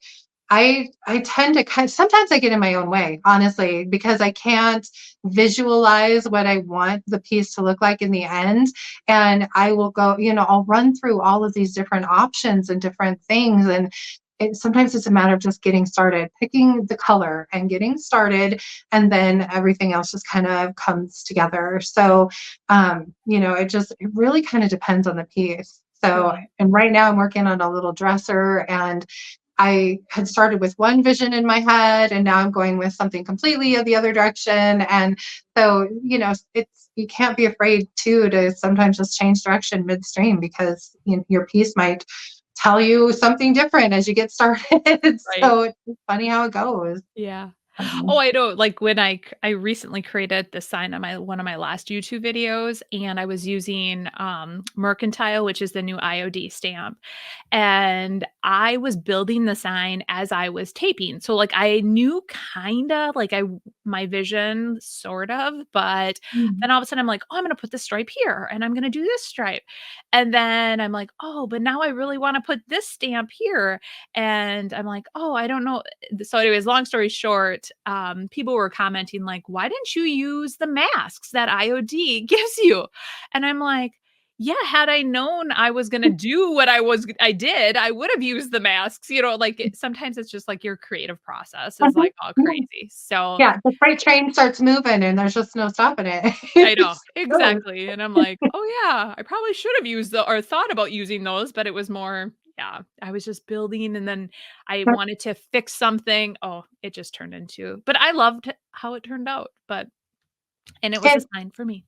I tend to sometimes I get in my own way, honestly, because I can't visualize what I want the piece to look like in the end. And I will go, I'll run through all of these different options and different things. And sometimes it's a matter of just getting started, picking the color and getting started, and then everything else just kind of comes together. So, it really kind of depends on the piece. So, Right. and right now I'm working on a little dresser, and I had started with one vision in my head, and now I'm going with something completely of the other direction. And so, you can't be afraid to sometimes just change direction midstream, because your piece might tell you something different as you get started. Right. So it's funny how it goes. Yeah. Oh, Um, I know, like, when I recently created the sign on my one of my last YouTube videos, and I was using, Mercantile, which is the new IOD stamp, and I was building the sign as I was taping. So, like, I knew kinda, like, my vision sort of, but mm, then all of a sudden I'm like, "Oh, I'm gonna put this stripe here, and I'm gonna do this stripe." And then I'm like, "Oh, but now I really wanna put this stamp here." And I'm like, "Oh, I don't know." So anyways, long story short, people were commenting like, "Why didn't you use the masks that IOD gives you?" And I'm like, "Yeah, had I known I was gonna do what I did, I would have used the masks." Like, sometimes it's just like your creative process is mhm, like all yeah, crazy. So yeah, the freight train starts moving and there's just no stopping it. I know, It's goes. exactly, and I'm like, "Oh, yeah, I probably should have used the or thought about using those," but it was more yeah, I was just building, and then I wanted to fix something. Oh, it just turned into but I loved how it turned out, but and it was a And sign for me.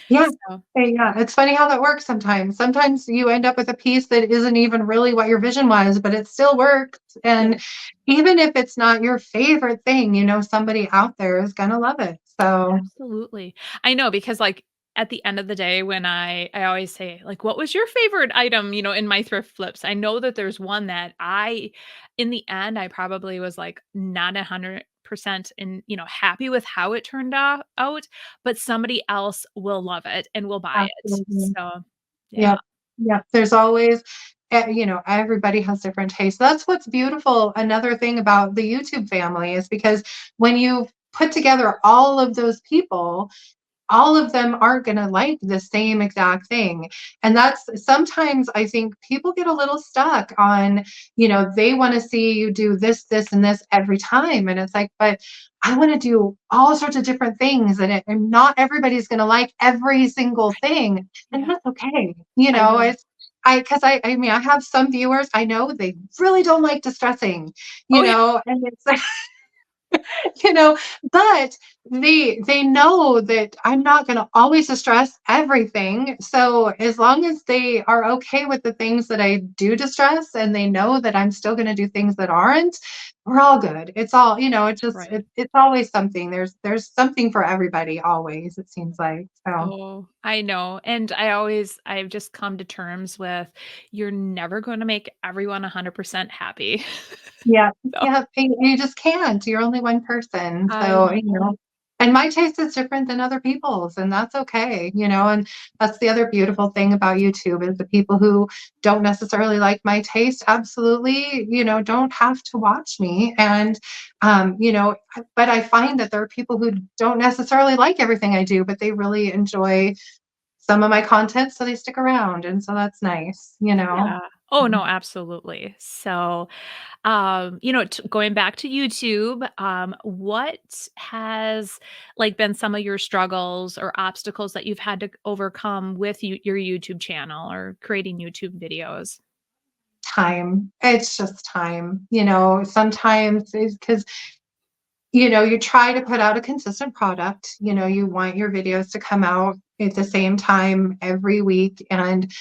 yeah, So, yeah, it's funny how that works sometimes. Sometimes you end up with a piece that isn't even really what your vision was, but it still works. yeah. And even if it's not your favorite thing, somebody out there is gonna love it. So, Absolutely. I know because, like, at the end of the day, when I always say, like, "What was your favorite item," in my thrift flips? I know that there's one that in the end, I probably was, like, not 100% happy with how it turned out, but somebody else will love it and will buy it. absolutely. So, yeah. Yep. Yep. There's always, everybody has different tastes. That's what's beautiful. Another thing about the YouTube family is because when you put together all of those people, all of them aren't going to like the same exact thing. And that's sometimes I think people get a little stuck on, they want to see you do this, this, and this every time. And it's like, but I want to do all sorts of different things. And not everybody's going to like every single thing. And Yeah. that's okay. I know. Because I mean, I have some viewers I know they really don't like distressing, Oh, yeah. and it's like, you know, but they know that I'm not going to always distress everything. So as long as they are okay with the things that I do distress, and they know that I'm still going to do things that aren't, we're all good. It's all, Right. it's always something. There's something for everybody always, it seems like. So Oh, I know, and I've just come to terms with you're never gonna make everyone 100% happy. yeah, So, yeah, and you just can't. You're only one person. I So, know. and my taste is different than other people's, and that's okay, and that's the other beautiful thing about YouTube is the people who don't necessarily like my taste, absolutely, don't have to watch me. And, but I find that there are people who don't necessarily like everything I do, but they really enjoy some of my content, so they stick around. And so that's nice. Yeah. Oh, no, absolutely. So, going back to YouTube, what has, like, been some of your struggles or obstacles that you've had to overcome with your YouTube channel or creating YouTube videos? Time. It's just time. Sometimes it's because, you try to put out a consistent product. You want your videos to come out at the same time every week. And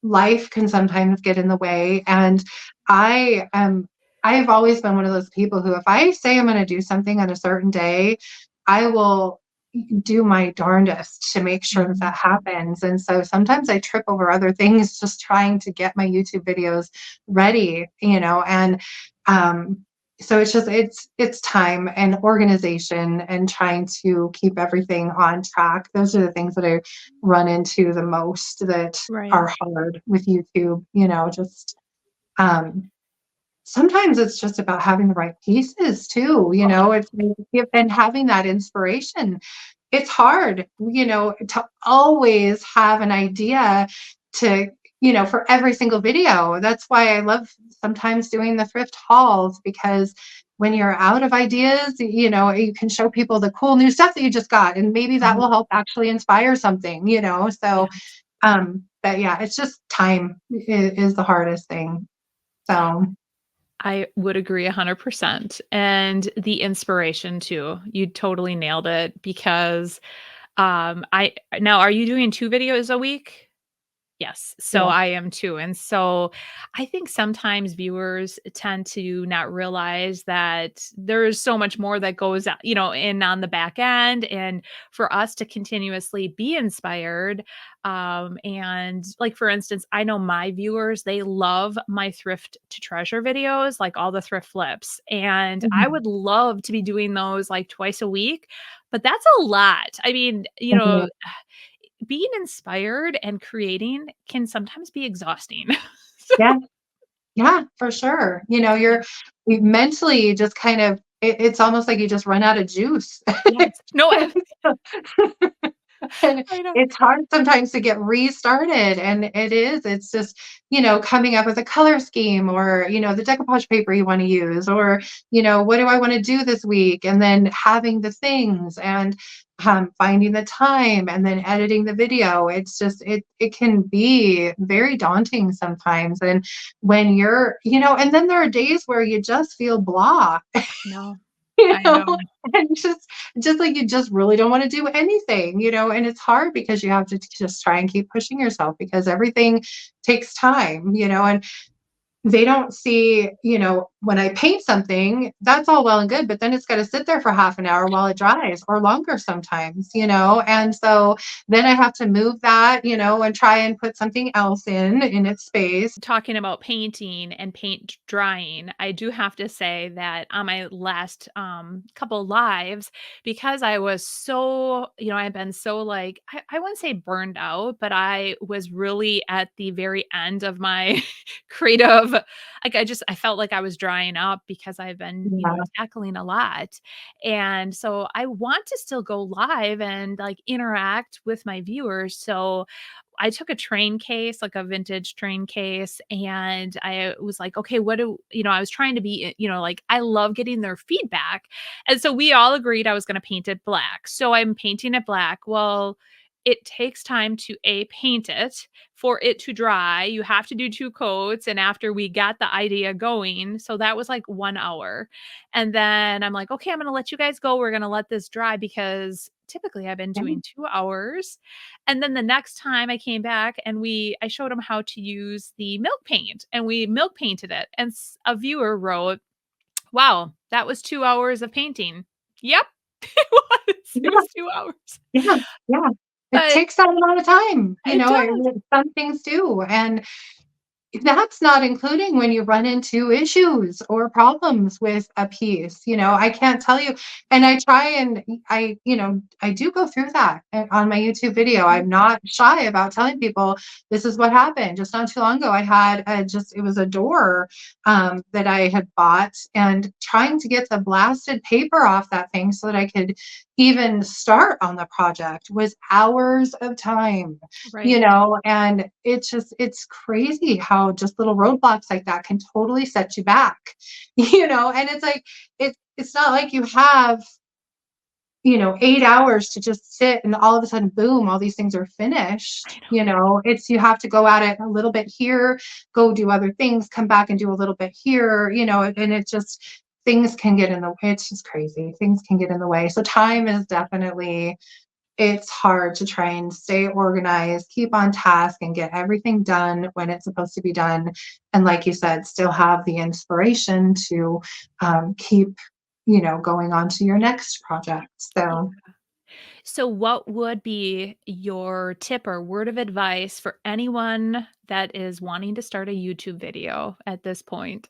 life can sometimes get in the way. And I've always been one of those people who, if I say I'm going to do something on a certain day, I will do my darndest to make sure that Mhm. that happens. And so sometimes I trip over other things just trying to get my YouTube videos ready. And um, so it's time and organization and trying to keep everything on track. Those are the things that I run into the most that Right. are hard with YouTube. Just um, sometimes it's just about having the right pieces too. It's and having that inspiration. It's hard, to always have an idea to for every single video. That's why I love sometimes doing the thrift hauls, because when you're out of ideas, you can show people the cool new stuff that you just got, and maybe that Mhm. will help actually inspire something. So, Yes. but yeah, it's just time is the hardest thing. So, I would agree 100%, and the inspiration too. You totally nailed it because, I now are you doing 2 videos a week? Yes, so yeah. I am too, and so I think sometimes viewers tend to not realize that there is so much more that goes in on the back end, and for us to continuously be inspired, and, like, for instance, I know my viewers, they love my thrift to treasure videos, like, all the thrift flips, and I Mhm. would love to be doing those, like, twice a week, but that's a lot. I mean, Mhm. being inspired and creating can sometimes be exhausting. So Yeah. Yeah, for sure. Mentally just kind of, it's almost like you just run out of juice. yes. No, And I know. it's hard sometimes to get restarted. And it's just, coming up with a color scheme, or, the decoupage paper you want to use, or, what do I want to do this week? And then having the things, and finding the time, and then editing the video. It's just, it can be very daunting sometimes. And when and then there are days where you just feel blah. No, you I know, know. and just like you just really don't want to do anything. And it's hard because you have to just try and keep pushing yourself, because everything takes time. And they don't see, when I paint something, that's all well and good, but then it's got to sit there for half an hour while it dries, or longer sometimes. And so then I have to move that, and try and put something else in its space. Talking about painting and paint drying, I do have to say that on my last, couple lives, because I was so I've been so, like, I wouldn't say burned out, but I was really at the very end of my creative, like, I felt like I was drying up because I've been, Yeah. tackling a lot, and so I want to still go live and, like, interact with my viewers, so I took a train case, like a vintage train case, and I was like, "Okay, what do" I was trying to be, like, I love getting their feedback, and so we all agreed I was gonna paint it black. So I'm painting it black. Well, it takes time to A, paint it, for it to dry. You have to do 2 coats, and after we got the idea going, so that was like 1 hour, and then I'm like, "Okay, I'm gonna let you guys go. We're gonna let this dry," because typically I've been Yeah. doing 2 hours, and then the next time I came back and I showed him how to use the milk paint, and we milk painted it, and a viewer wrote, "Wow, that was 2 hours of painting." Yep, it was. It Yeah. was 2 hours. Yeah. Yeah. It But takes that amount of time. it does. Some things do. And that's not including when you run into issues or problems with a piece. I can't tell you. And I try and I do go through that on my YouTube video. Mhm. I'm not shy about telling people this is what happened. Just not too long ago, I had it was a door that I had bought, and trying to get the blasted paper off that thing so that I could even start on the project was hours of time. Right. And it's crazy how just little roadblocks like that can totally set you back. And it's like, it's not like you have 8 hours to just sit, and all of a sudden, boom, all these things are I finished. know. It's, you have to go at it a little bit here, go do other things, come back and do a little bit here. And it just, things can get in the way. It's just crazy, things can get in the way. So time is definitely, it's hard to try and stay organized, keep on task, and get everything done when it's supposed to be done. And like you said, still have the inspiration to keep, going on to your next project. Yeah. So So what would be your tip or word of advice for anyone that is wanting to start a YouTube video at this point?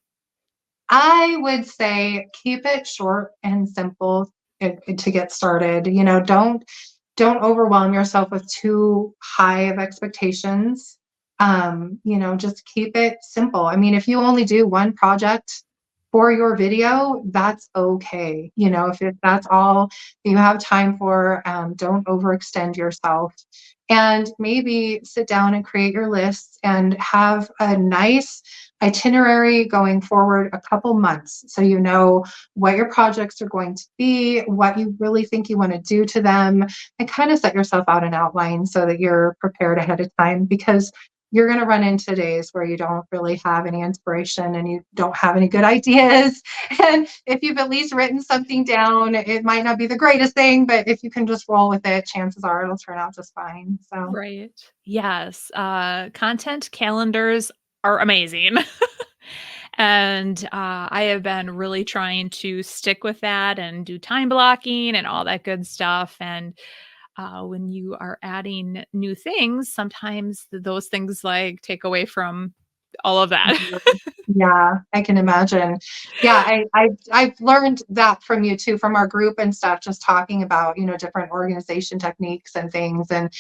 I would say keep it short and simple to get started. Don't overwhelm yourself with too high of expectations. Just keep it simple. I mean, if you only do one project for your video, that's okay. If that's all you have time for, don't overextend yourself. And maybe sit down and create your lists and have a nice itinerary going forward a couple months, so you know what your projects are going to be, what you really think you want to do to them, and kind of set yourself out an outline so that you're prepared ahead of time, because you're going to run into days where you don't really have any inspiration and you don't have any good ideas. And if you've at least written something down, it might not be the greatest thing, but if you can just roll with it, chances are it'll turn out just fine. So, Right. Yes, content calendars are amazing. And, I have been really trying to stick with that and do time blocking and all that good stuff, and, when you are adding new things, sometimes those things, like, take away from all of that. mhm. Yeah, I can imagine. Yeah, I've learned that from you too, from our group and stuff, just talking about, different organization techniques and things, and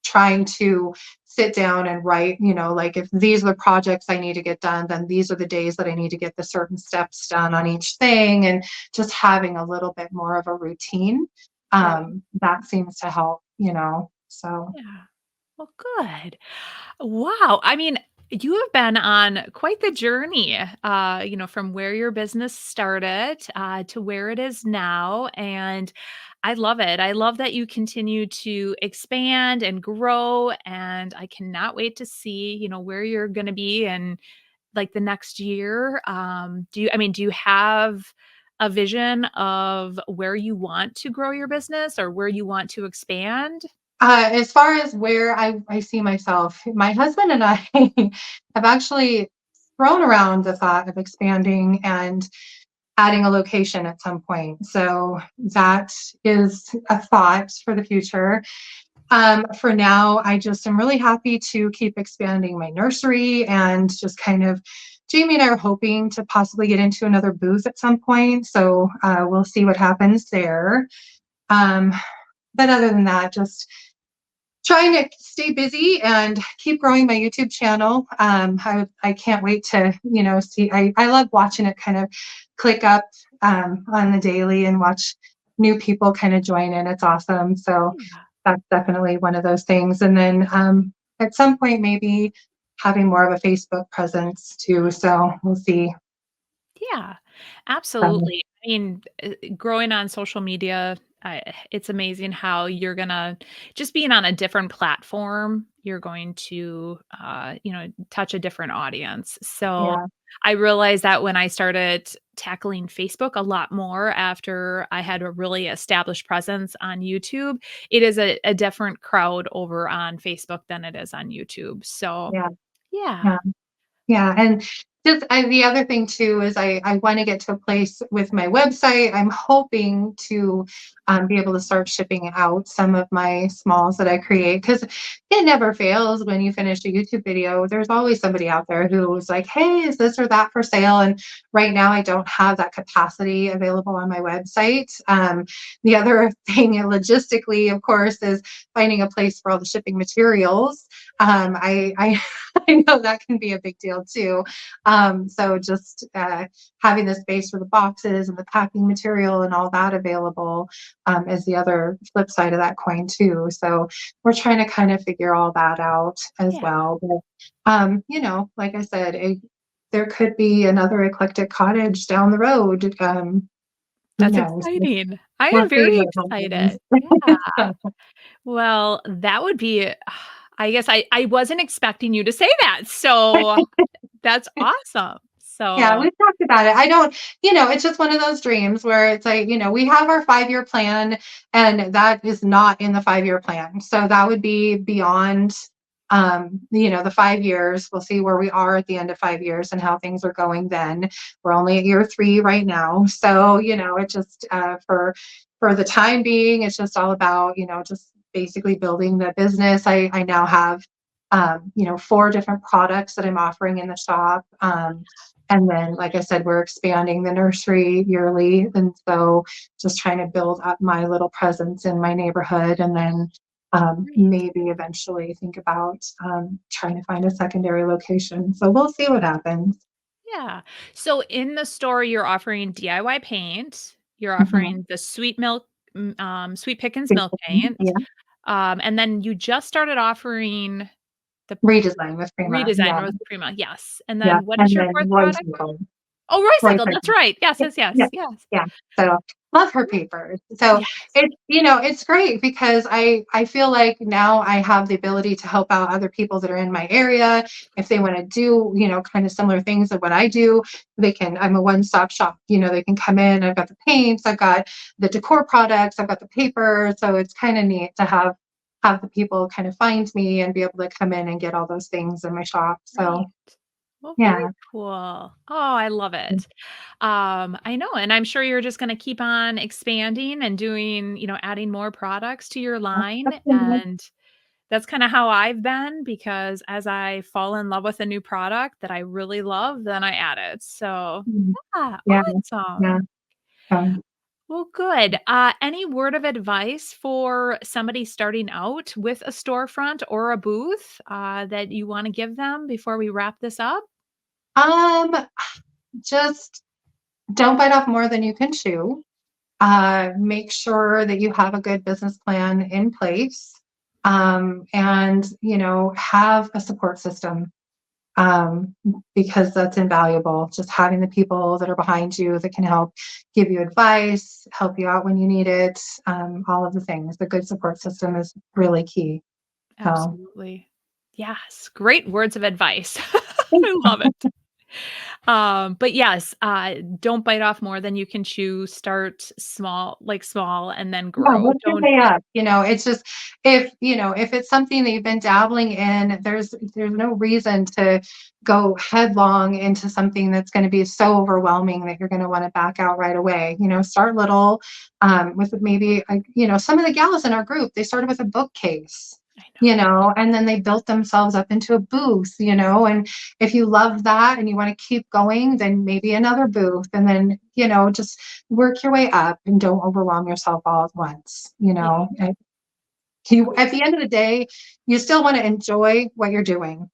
trying to sit down and write, like, if these are the projects I need to get done, then these are the days that I need to get the certain steps done on each thing, and just having a little bit more of a routine. Right. That seems to help. So Yeah. Well, good. Wow. I mean, you have been on quite the journey, from where your business started to where it is now. And I love it. I love that you continue to expand and grow. And I cannot wait to see, where you're going to be in like the next year. Do you have a vision of where you want to grow your business or where you want to expand? As far as where I see myself, my husband and I have actually thrown around the thought of expanding and adding a location at some point. So that is a thought for the future. For now, I just am really happy to keep expanding my nursery, and just kind of Jamie and I are hoping to possibly get into another booth at some point. So we'll see what happens there. Um, but other than that, just trying to stay busy and keep growing my YouTube channel. I can't wait to, see. I love watching it kind of click up on the daily and watch new people kind of join in. It's awesome. So Yeah. that's definitely one of those things. And then at some point, maybe having more of a Facebook presence too. So we'll see. Yeah, So, absolutely. I mean, growing on social media, it's amazing how you're gonna just being on a different platform, you're going to, touch a different audience. So yeah, I realized that when I started tackling Facebook a lot more after I had a really established presence on YouTube, it is a different crowd over on Facebook than it is on YouTube. So yeah, yeah, yeah. Yeah, and just the other thing too is I want to get to a place with my website. I'm hoping to be able to start shipping out some of my smalls that I create, because it never fails when you finish a YouTube video. There's always somebody out there who's like, "Hey, is this or that for sale?" And right now, I don't have that capacity available on my website. The other thing, logistically, of course, is finding a place for all the shipping materials. I I know that can be a big deal too. So just having the space for the boxes and the packing material and all that available is the other flip side of that coin too. So we're trying to kind of figure all that out as yeah. well. But, like I said, there could be another eclectic cottage down the road. Who That's knows? exciting. I We'll am see very what excited. happens. Yeah. Well, that would be I guess I wasn't expecting you to say that, so that's awesome. Yeah, So we've talked about it. I don't, it's just one of those dreams where it's like, we have our 5-year plan, and that is not in the 5-year plan. So that would be beyond, the 5 years. We'll see where we are at the end of 5 years and how things are going then. We're only at year 3 right now. So, it just, for the time being, it's just all about, just basically building the business. I now have, 4 different products that I'm offering in the shop. And then, like I said, we're expanding the nursery yearly. And so just trying to build up my little presence in my neighborhood. And then great. maybe eventually think about trying to find a secondary location. So we'll see what happens. Yeah. So in the store, you're offering DIY paint, you're Mhm. offering the Sweet Pickins milk paint, Yeah. and then you just started offering the Redesign with Prima. redesign Yeah. Rose Prima, yes. And Yeah. then what is And your then 4th Roy product? Cycle. Oh, Roy Roycycle, that's Cycle. right. Yes, Yeah. yes, Yeah. yes, yes. Yeah. So love her papers. So Yes. it's great because I feel like now I have the ability to help out other people that are in my area. If they want to do, kind of similar things of what I do, I'm a one-stop shop. They can come in. I've got the paints, I've got the decor products, I've got the paper. So it's kind of neat to have the people kind of find me and be able to come in and get all those things in my shop. Right. So Well, very yeah. cool. Oh, I love it. I know, and I'm sure you're just gonna keep on expanding and doing, adding more products to your line, and that's kinda how I've been because as I fall in love with a new product that I really love, then I add it. So, Mhm. yeah, Yeah. Yeah. awesome. So, Well, good. Any word of advice for somebody starting out with a storefront or a booth, that you wanna give them before we wrap this up? um, just don't bite off more than you can chew. Make sure that you have a good business plan in place, and have a support system, um, because that's invaluable. Just having the people that are behind you that can help give you advice, help you out when you need it, all of the things. The good support system is really key. So, Absolutely. Yes, great words of advice. I love it. But yes, don't bite off more than you can chew. Start small, like small, and then yeah, grow. work your Don't way up. It's just if it's something that you've been dabbling in, there's no reason to go headlong into something that's going to be so overwhelming that you're going to want to back out right away. Start little, with maybe some of the gals in our group, they started with a bookcase. I know. And then they built themselves up into a booth, and if you love that and you want to keep going, then maybe another booth, and then, just work your way up and don't overwhelm yourself all at once. Yeah. And at the end of the day, you still want to enjoy what you're doing.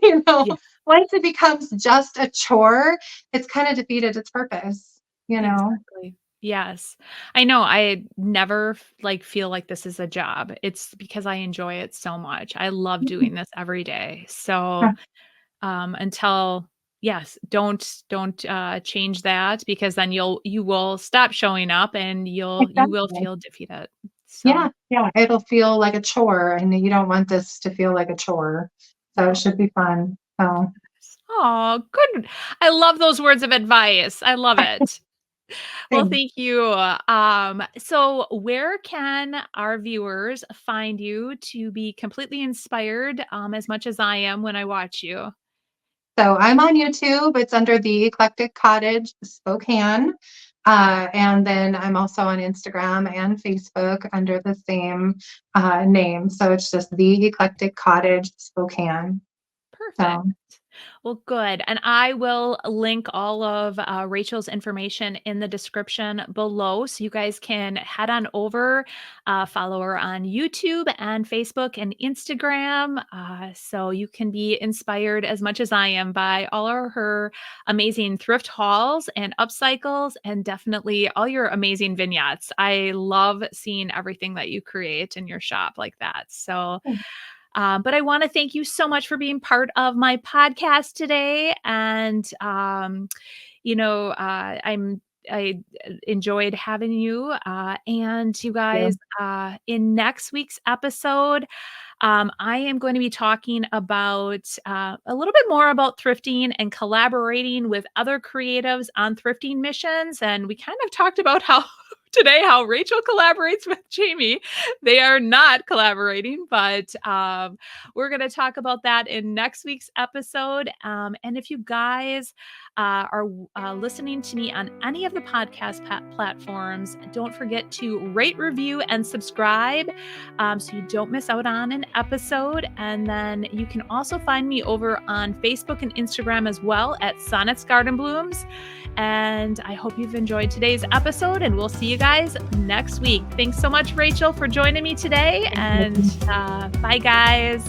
you know, Yeah, Once it becomes just a chore, it's kind of defeated its purpose. exactly. Yes. I know, I never feel like this is a job. It's because I enjoy it so much. I love doing this every day. So, until yes, don't change that because then you will stop showing up and you will Exactly. feel defeated. So, Yeah, yeah, it'll feel like a chore, and you don't want this to feel like a chore. So it no. should be fun. So, Oh, good. I love those words of advice. I love it. Well, thanks. thank you. So where can our viewers find you to be completely inspired, as much as I am when I watch you? So I'm on YouTube. It's under the Eclectic Cottage Spokane. And then I'm also on Instagram and Facebook under the same name. So it's just the Eclectic Cottage Spokane. Perfect. So Well, good. And I will link all of Rachel's information in the description below. So you guys can head on over, follow her on YouTube and Facebook and Instagram. So you can be inspired as much as I am by all of her amazing thrift hauls and upcycles, and definitely all your amazing vignettes. I love seeing everything that you create in your shop like that. So, but I want to thank you so much for being part of my podcast today. And, I enjoyed having you. And you yeah. guys, in next week's episode, I am going to be talking about a little bit more about thrifting and collaborating with other creatives on thrifting missions. And we kind of talked about how today how Rachel collaborates with Jamie. They are not collaborating, but we're going to talk about that in next week's episode. And if you guys are listening to me on any of the podcast platforms, don't forget to rate, review, and subscribe, so you don't miss out on an episode. And then you can also find me over on Facebook and Instagram as well at Sonnets Garden Blooms. And I hope you've enjoyed today's episode, and we'll see you guys next week. Thanks so much, Rachel, for joining me today. And bye, guys.